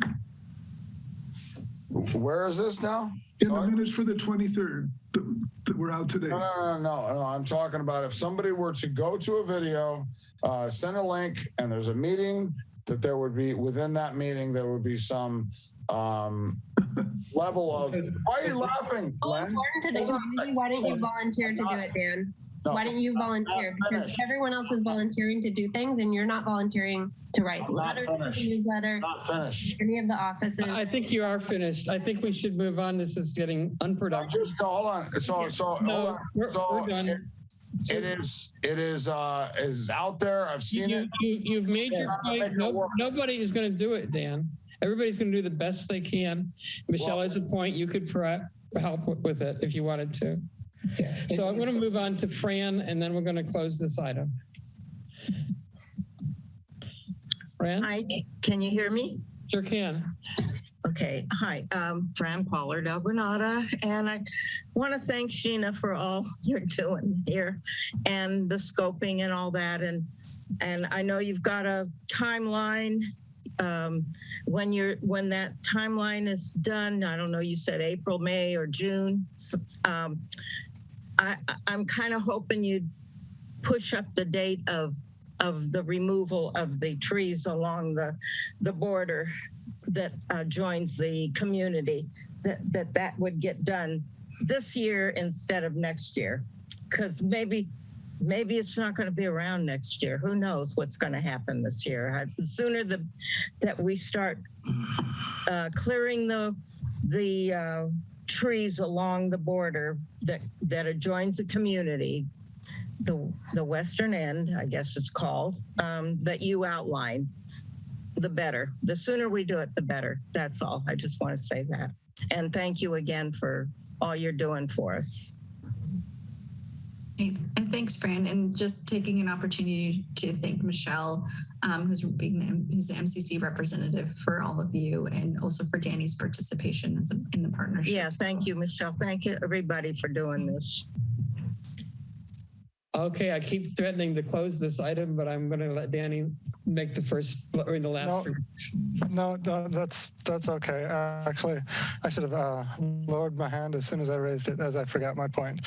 Where is this now? In the minutes for the 23rd that we're out today. No. I'm talking about if somebody were to go to a video, send a link, and there's a meeting, that there would be, within that meeting, there would be some level of. Why are you laughing, Glenn? Important to the community. Why don't you volunteer to do it, Dan? No, why don't you volunteer? Because everyone else is volunteering to do things, and you're not volunteering to write letters, newsletter, not finished. Any of the offices. I think you are finished. I think we should move on. This is getting unproductive. Just hold on. We're done. It is out there. I've seen it. You've made your point. Nobody is going to do it, Dan. Everybody's going to do the best they can. Michelle has a point. You could help with it if you wanted to. Yeah. So I'm going to move on to Fran, and then we're going to close this item. Fran? Hi, can you hear me? Sure can. Okay, hi, Fran Pollard, El Granada, and I want to thank Sheena for all you're doing here and the scoping and all that. And I know you've got a timeline. When that timeline is done, I don't know, you said April, May, or June. I'm kind of hoping you'd push up the date of of the removal of the trees along the border that joins the community, that would get done this year instead of next year, because maybe it's not going to be around next year. Who knows what's going to happen this year? The sooner that we start clearing the trees along the border that adjoins the community, the western end, I guess it's called, that you outlined, the better. The sooner we do it, the better. That's all. I just want to say that. And thank you again for all you're doing for us. And thanks, Fran, and just taking an opportunity to thank Michelle, who's the MCC representative for all of you, and also for Danny's participation in the partnership. Yeah, thank you, Michelle. Thank you, everybody, for doing this. Okay, I keep threatening to close this item, but I'm going to let Danny make the last. No, that's okay. Actually, I should have lowered my hand as soon as I raised it, as I forgot my point.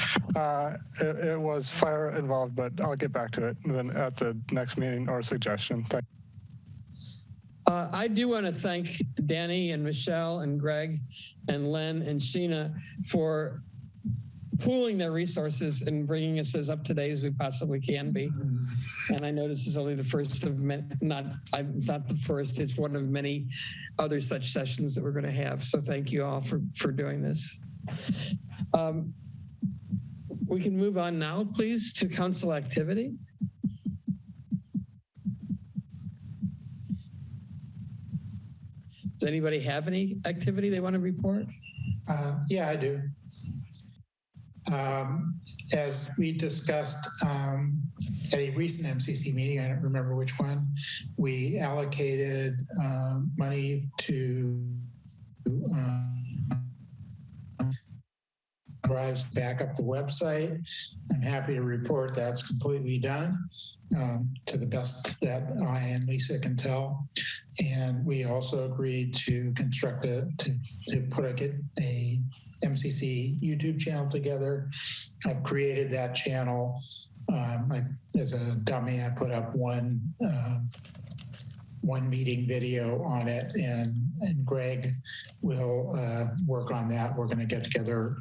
It was fire involved, but I'll get back to it then at the next meeting or suggestion. Thank you. I do want to thank Danny and Michelle and Greg and Len and Sheena for pooling their resources and bringing us as up to date as we possibly can be. And I know this is only the first of many, it's not the first, it's one of many other such sessions that we're going to have. So thank you all for doing this. We can move on now, please, to council activity. Does anybody have any activity they want to report? Yeah, I do. As we discussed at a recent MCC meeting, I don't remember which one, we allocated money to drives back up the website. I'm happy to report that's completely done to the best that I and Lisa can tell. And we also agreed to construct to put a MCC YouTube channel together. I've created that channel. As a dummy, I put up one meeting video on it, and Greg will work on that. We're going to get together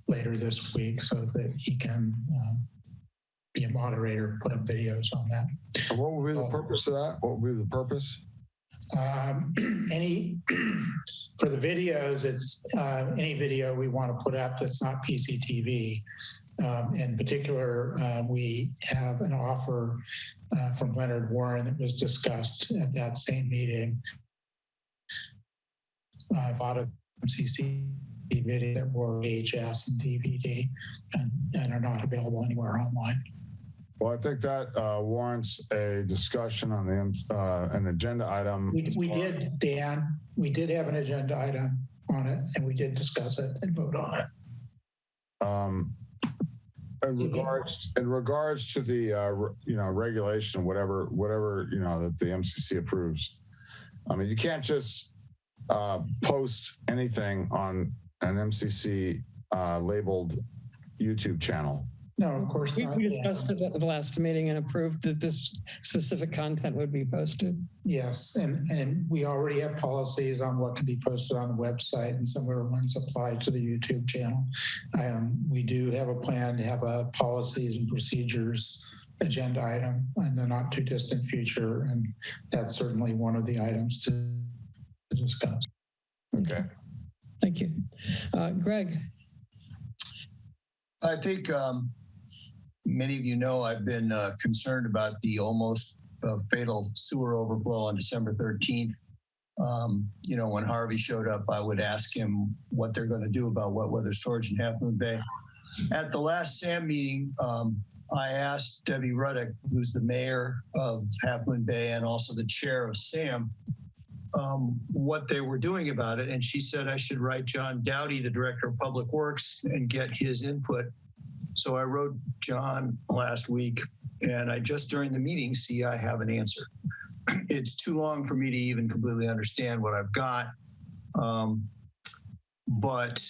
later this week so that he can be a moderator, put up videos on that. And what will be the purpose of that? What will be the purpose? For the videos, it's any video we want to put up that's not PCTV. In particular, we have an offer from Leonard Warren that was discussed at that same meeting. A lot of MCC videos that were VHS and DVD and are not available anywhere online. Well, I think that warrants a discussion on an agenda item. We did, Dan. We did have an agenda item on it, and we did discuss it and vote on it. In regards to the regulation, whatever that the MCC approves. I mean, you can't just post anything on an MCC labeled YouTube channel. No, of course not. We discussed it at the last meeting and approved that this specific content would be posted. Yes, and we already have policies on what can be posted on the website, and some of the ones apply to the YouTube channel. We do have a plan to have a policies and procedures agenda item in the not too distant future, and that's certainly one of the items to discuss. Okay. Thank you. Greg. I think many of you know I've been concerned about the almost fatal sewer overflow on December 13th. When Harvey showed up, I would ask him what they're going to do about wet weather storage in Half Moon Bay. At the last SAM meeting, I asked Debbie Ruddick, who's the mayor of Half Moon Bay and also the chair of SAM, what they were doing about it. And she said I should write John Dowdy, the director of public works, and get his input. So I wrote John last week, and I just during the meeting see I have an answer. It's too long for me to even completely understand what I've got. But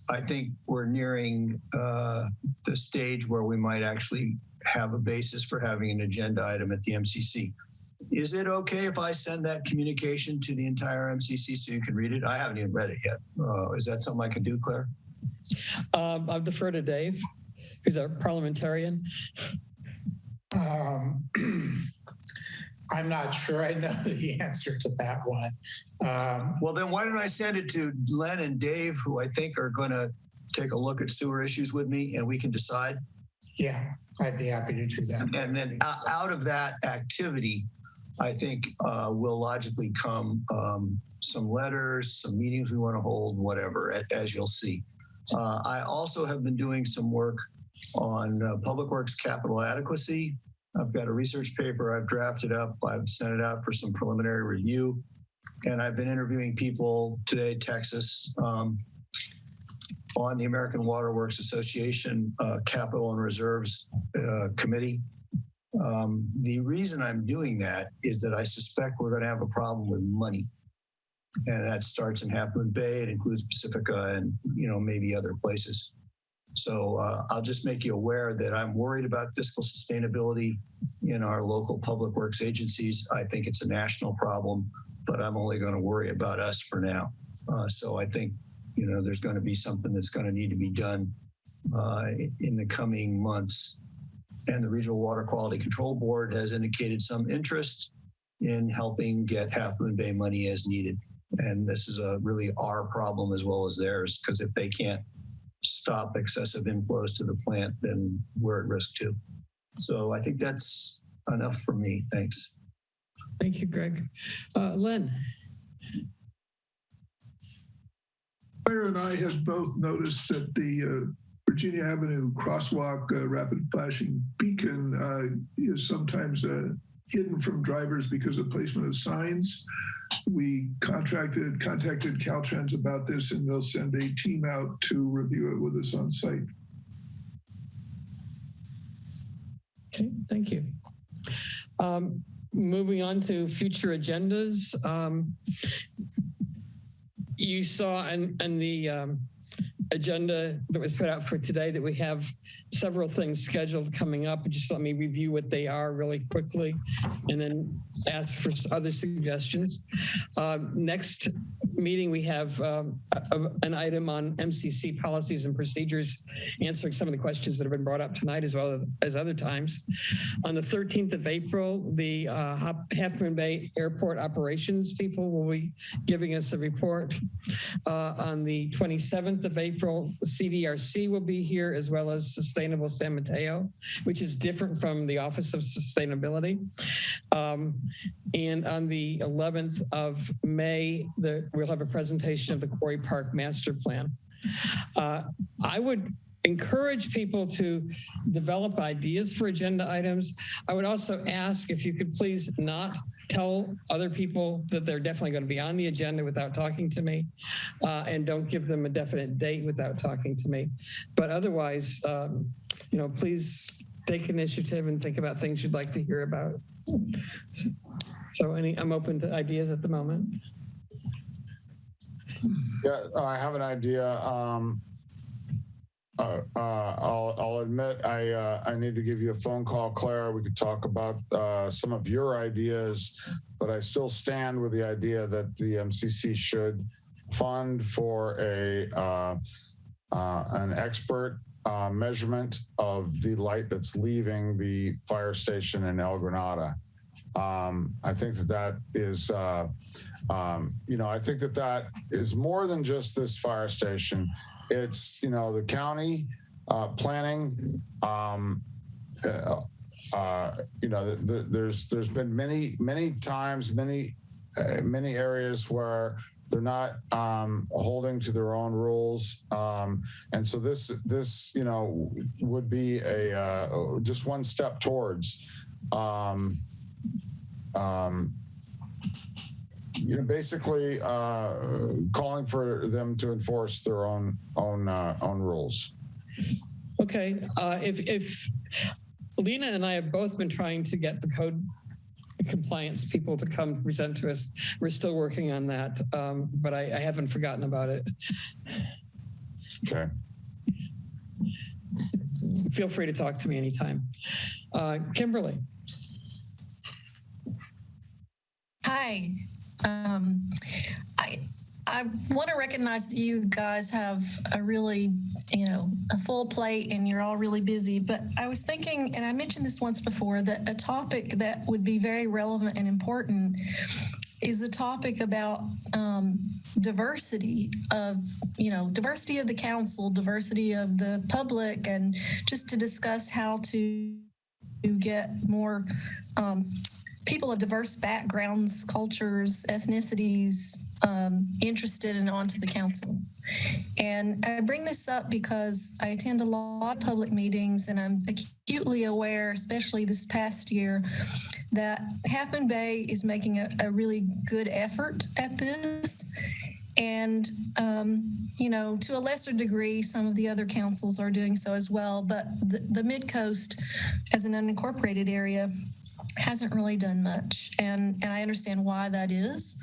I think we're nearing the stage where we might actually have a basis for having an agenda item at the MCC. Is it okay if I send that communication to the entire MCC so you can read it? I haven't even read it yet. Is that something I can do, Claire? I'll defer to Dave, who's our parliamentarian. I'm not sure I know the answer to that one. Well, then why don't I send it to Len and Dave, who I think are going to take a look at sewer issues with me, and we can decide? Yeah, I'd be happy to do that. And then out of that activity, I think will logically come some letters, some meetings we want to hold, whatever, as you'll see. I also have been doing some work on Public Works capital adequacy. I've got a research paper I've drafted up. I've sent it out for some preliminary review. And I've been interviewing people today, Texas, on the American Water Works Association Capital and Reserves Committee. The reason I'm doing that is that I suspect we're going to have a problem with money. And that starts in Half Moon Bay. It includes Pacifica and, maybe other places. So I'll just make you aware that I'm worried about fiscal sustainability in our local public works agencies. I think it's a national problem, but I'm only going to worry about us for now. So I think, there's going to be something that's going to need to be done in the coming months. And the Regional Water Quality Control Board has indicated some interest in helping get Half Moon Bay money as needed. And this is really our problem as well as theirs, because if they can't stop excessive inflows to the plant, then we're at risk too. So I think that's enough for me. Thanks. Thank you, Greg. Len. Claire and I have both noticed that the Virginia Avenue crosswalk rapid flashing beacon is sometimes hidden from drivers because of placement of signs. We contacted Caltrans about this, and they'll send a team out to review it with us on site. Okay, thank you. Moving on to future agendas. You saw in the agenda that was put out for today that we have several things scheduled coming up. Just let me review what they are really quickly and then ask for other suggestions. Next meeting, we have an item on MCC policies and procedures, answering some of the questions that have been brought up tonight as well as other times. On the 13th of April, the Half Moon Bay Airport operations people will be giving us a report. On the 27th of April, CDRC will be here, as well as Sustainable San Mateo, which is different from the Office of Sustainability. And on the 11th of May, we'll have a presentation of the Quarry Park Master Plan. I would encourage people to develop ideas for agenda items. I would also ask if you could please not tell other people that they're definitely going to be on the agenda without talking to me, and don't give them a definite date without talking to me. But otherwise, please take initiative and think about things you'd like to hear about. So I'm open to ideas at the moment. Yeah, I have an idea. I'll admit I need to give you a phone call, Claire. We could talk about some of your ideas, but I still stand with the idea that the MCC should fund for an expert measurement of the light that's leaving the fire station in El Granada. I think that is, I think that is more than just this fire station. It's, the county planning. There's been many times, many areas where they're not holding to their own rules, and so this would be just one step towards. Basically calling for them to enforce their own rules. Okay, if Lena and I have both been trying to get the code compliance people to come present to us. We're still working on that, but I haven't forgotten about it. Okay. feel free to talk to me anytime. Kimberly. Hi. I want to recognize that you guys have a really, a full plate and you're all really busy. But I was thinking, and I mentioned this once before, that a topic that would be very relevant and important is a topic about diversity of the council, diversity of the public, and just to discuss how to get more people of diverse backgrounds, cultures, ethnicities interested and onto the council. And I bring this up because I attend a lot of public meetings, and I'm acutely aware, especially this past year, that Half Moon Bay is making a really good effort at this. And, to a lesser degree, some of the other councils are doing so as well. But the Midcoast, as an unincorporated area, hasn't really done much. And I understand why that is.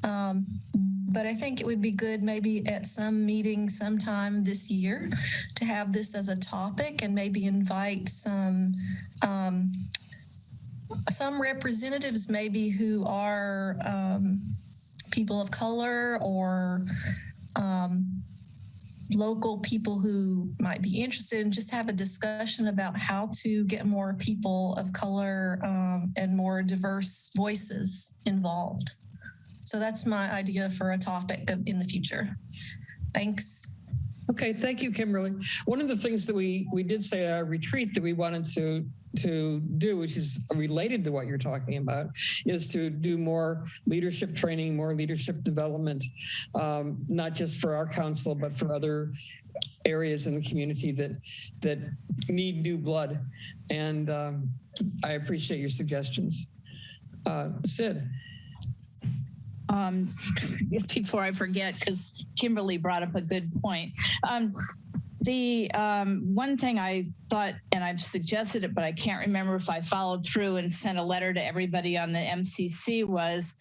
But I think it would be good maybe at some meeting sometime this year to have this as a topic and maybe invite some representatives maybe who are people of color or local people who might be interested, and just have a discussion about how to get more people of color and more diverse voices involved. So that's my idea for a topic in the future. Thanks. Okay, thank you, Kimberly. One of the things that we did say at our retreat that we wanted to do, which is related to what you're talking about, is to do more leadership training, more leadership development, not just for our council, but for other areas in the community that need new blood. And I appreciate your suggestions. Sid. Before I forget, because Kimberly brought up a good point. The one thing I thought, and I've suggested it, but I can't remember if I followed through and sent a letter to everybody on the MCC, was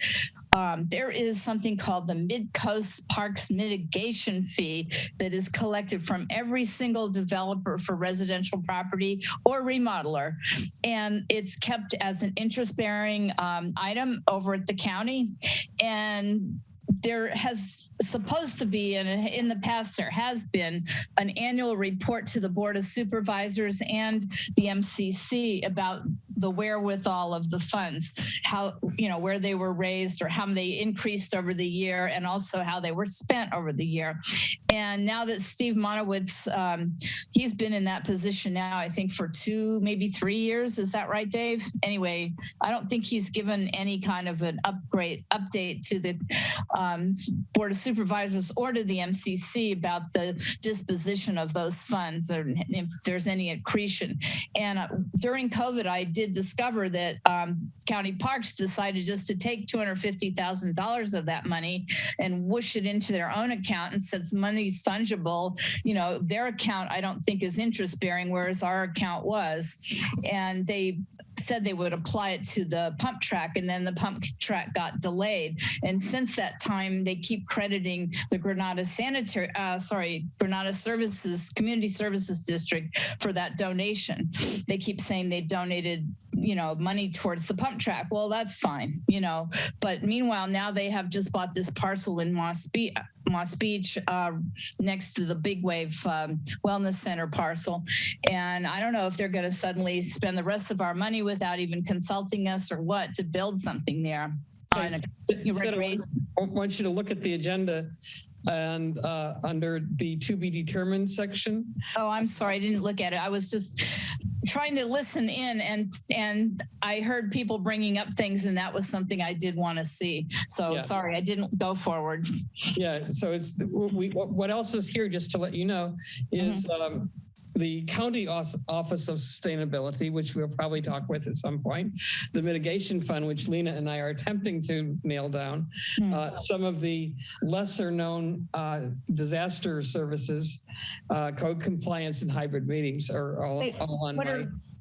there is something called the Midcoast Parks Mitigation Fee that is collected from every single developer for residential property or remodeler. And it's kept as an interest-bearing item over at the county. And there has supposed to be, and in the past there has been, an annual report to the Board of Supervisors and the MCC about the wherewithal of the funds, how, where they were raised or how they increased over the year, and also how they were spent over the year. And now that Steve Monowitz, he's been in that position now, I think for 2, maybe 3 years. Is that right, Dave? Anyway, I don't think he's given any kind of an update to the Board of Supervisors or to the MCC about the disposition of those funds, or if there's any accretion. And during COVID, I did discover that county parks decided just to take $250,000 of that money and whoosh it into their own account, and since money's fungible, their account I don't think is interest bearing, whereas our account was. And they said they would apply it to the pump track, and then the pump track got delayed. And since that time, they keep crediting the Granada Community Services District for that donation. They keep saying they donated money towards the pump track. Well, that's fine, but meanwhile, now they have just bought this parcel in Moss Beach next to the Big Wave Wellness Center parcel. And I don't know if they're going to suddenly spend the rest of our money without even consulting us or what to build something there. I want you to look at the agenda and under the to be determined section. Oh, I'm sorry, I didn't look at it. I was just trying to listen in, and I heard people bringing up things, and that was something I did want to see. So sorry, I didn't go forward. Yeah, so it's what else is here, just to let you know, is the County Office of Sustainability, which we'll probably talk with at some point, the Mitigation Fund, which Lena and I are attempting to nail down, some of the lesser known disaster services, code compliance and hybrid meetings are all on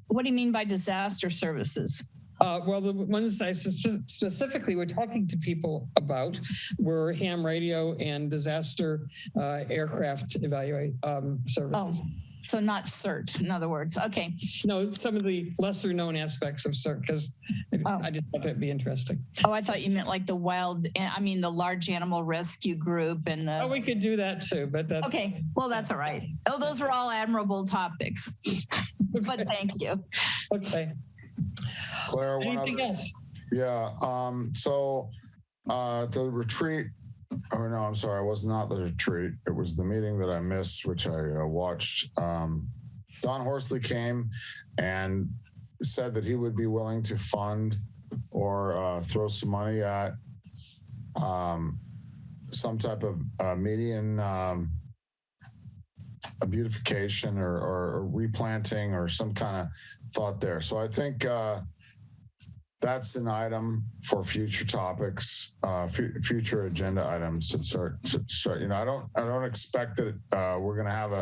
what do you mean by disaster services? Well, the ones I specifically were talking to people about were ham radio and disaster aircraft services. So not CERT, in other words. Okay. No, some of the lesser known aspects of CERT, because I just thought that'd be interesting. Oh, I thought you meant like the the large animal rescue group and the. Oh, we could do that too, but that's. Okay, well, that's all right. Oh, those were all admirable topics. But thank you. Okay. Claire, anything else? Yeah. The retreat. Oh no, I'm sorry. It was not the retreat. It was the meeting that I missed, which I watched. Don Horsley came and said that he would be willing to fund or throw some money at some type of median a beautification or replanting or some kind of thought there. So I think that's an item for future topics, future agenda items to start. You know, I don't expect that we're going to have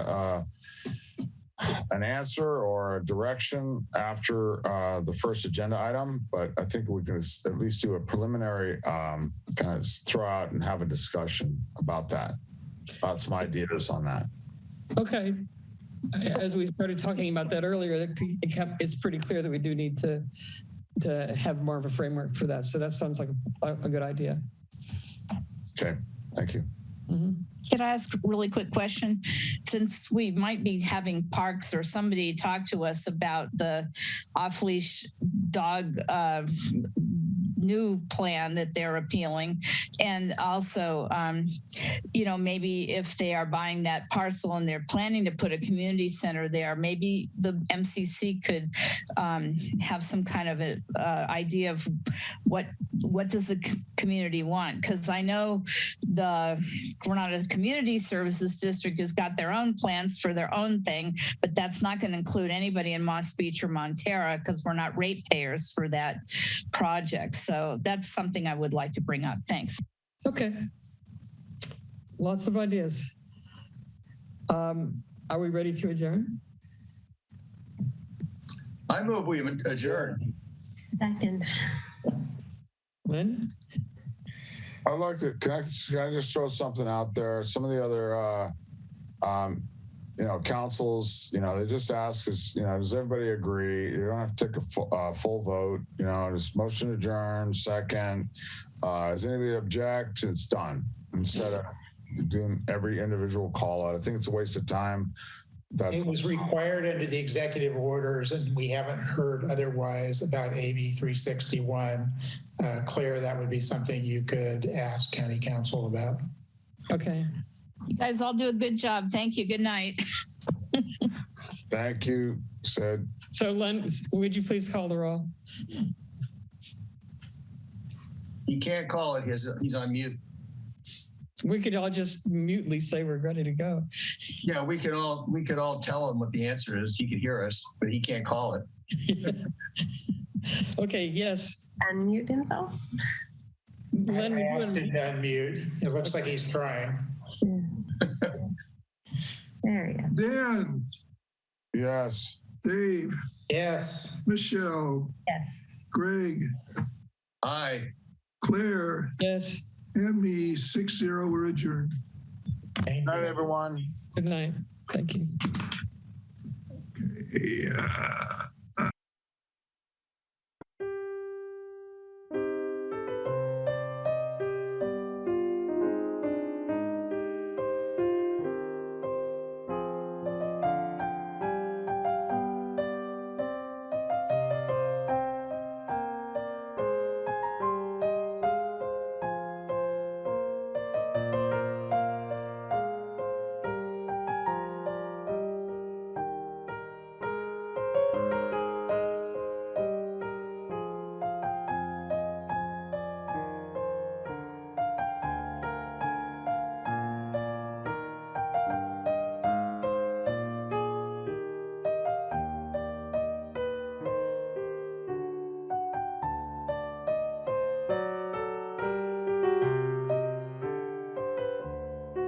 an answer or a direction after the first agenda item, but I think we can at least do a preliminary kind of throw out and have a discussion about that, about some ideas on that. Okay. As we started talking about that earlier, it's pretty clear that we do need to have more of a framework for that. So that sounds like a good idea. Okay, thank you. Mm-hmm. Can I ask a really quick question? Since we might be having parks or somebody talk to us about the off-leash dog new plan that they're appealing. And also, you know, maybe if they are buying that parcel and they're planning to put a community center there, maybe the MCC could have some kind of a idea of what does the community want? Because I know the Granada Community Services District has got their own plans for their own thing, but that's not going to include anybody in Moss Beach or Montera because we're not ratepayers for that project. So that's something I would like to bring up. Thanks. Okay. Lots of ideas. Are we ready to adjourn? I move we adjourn. Second. Lynn? I'd like to, can I just throw something out there? Some of the other, you know, councils, you know, they just ask us, you know, does everybody agree? You don't have to take a full vote, you know, just motion to adjourn, second. Does anybody object? It's done. Instead of doing every individual call out. I think it's a waste of time. It was required under the executive orders, and we haven't heard otherwise about AB 361. Claire, that would be something you could ask county council about. Okay. You guys all do a good job. Thank you. Good night. Thank you, Sid. So Len, would you please call the roll? He can't call it. He's on mute. We could all just mutely say we're ready to go. Yeah, we could all tell him what the answer is. He could hear us, but he can't call it. Okay, yes. Unmute himself. Len, I asked him to unmute. It looks like he's trying. There we go. Dan. Yes. Dave. Yes. Michelle. Yes. Greg. Aye. Claire. Yes. And me, 6-0, we're adjourned. Good night, everyone. Good night. Thank you. Okay,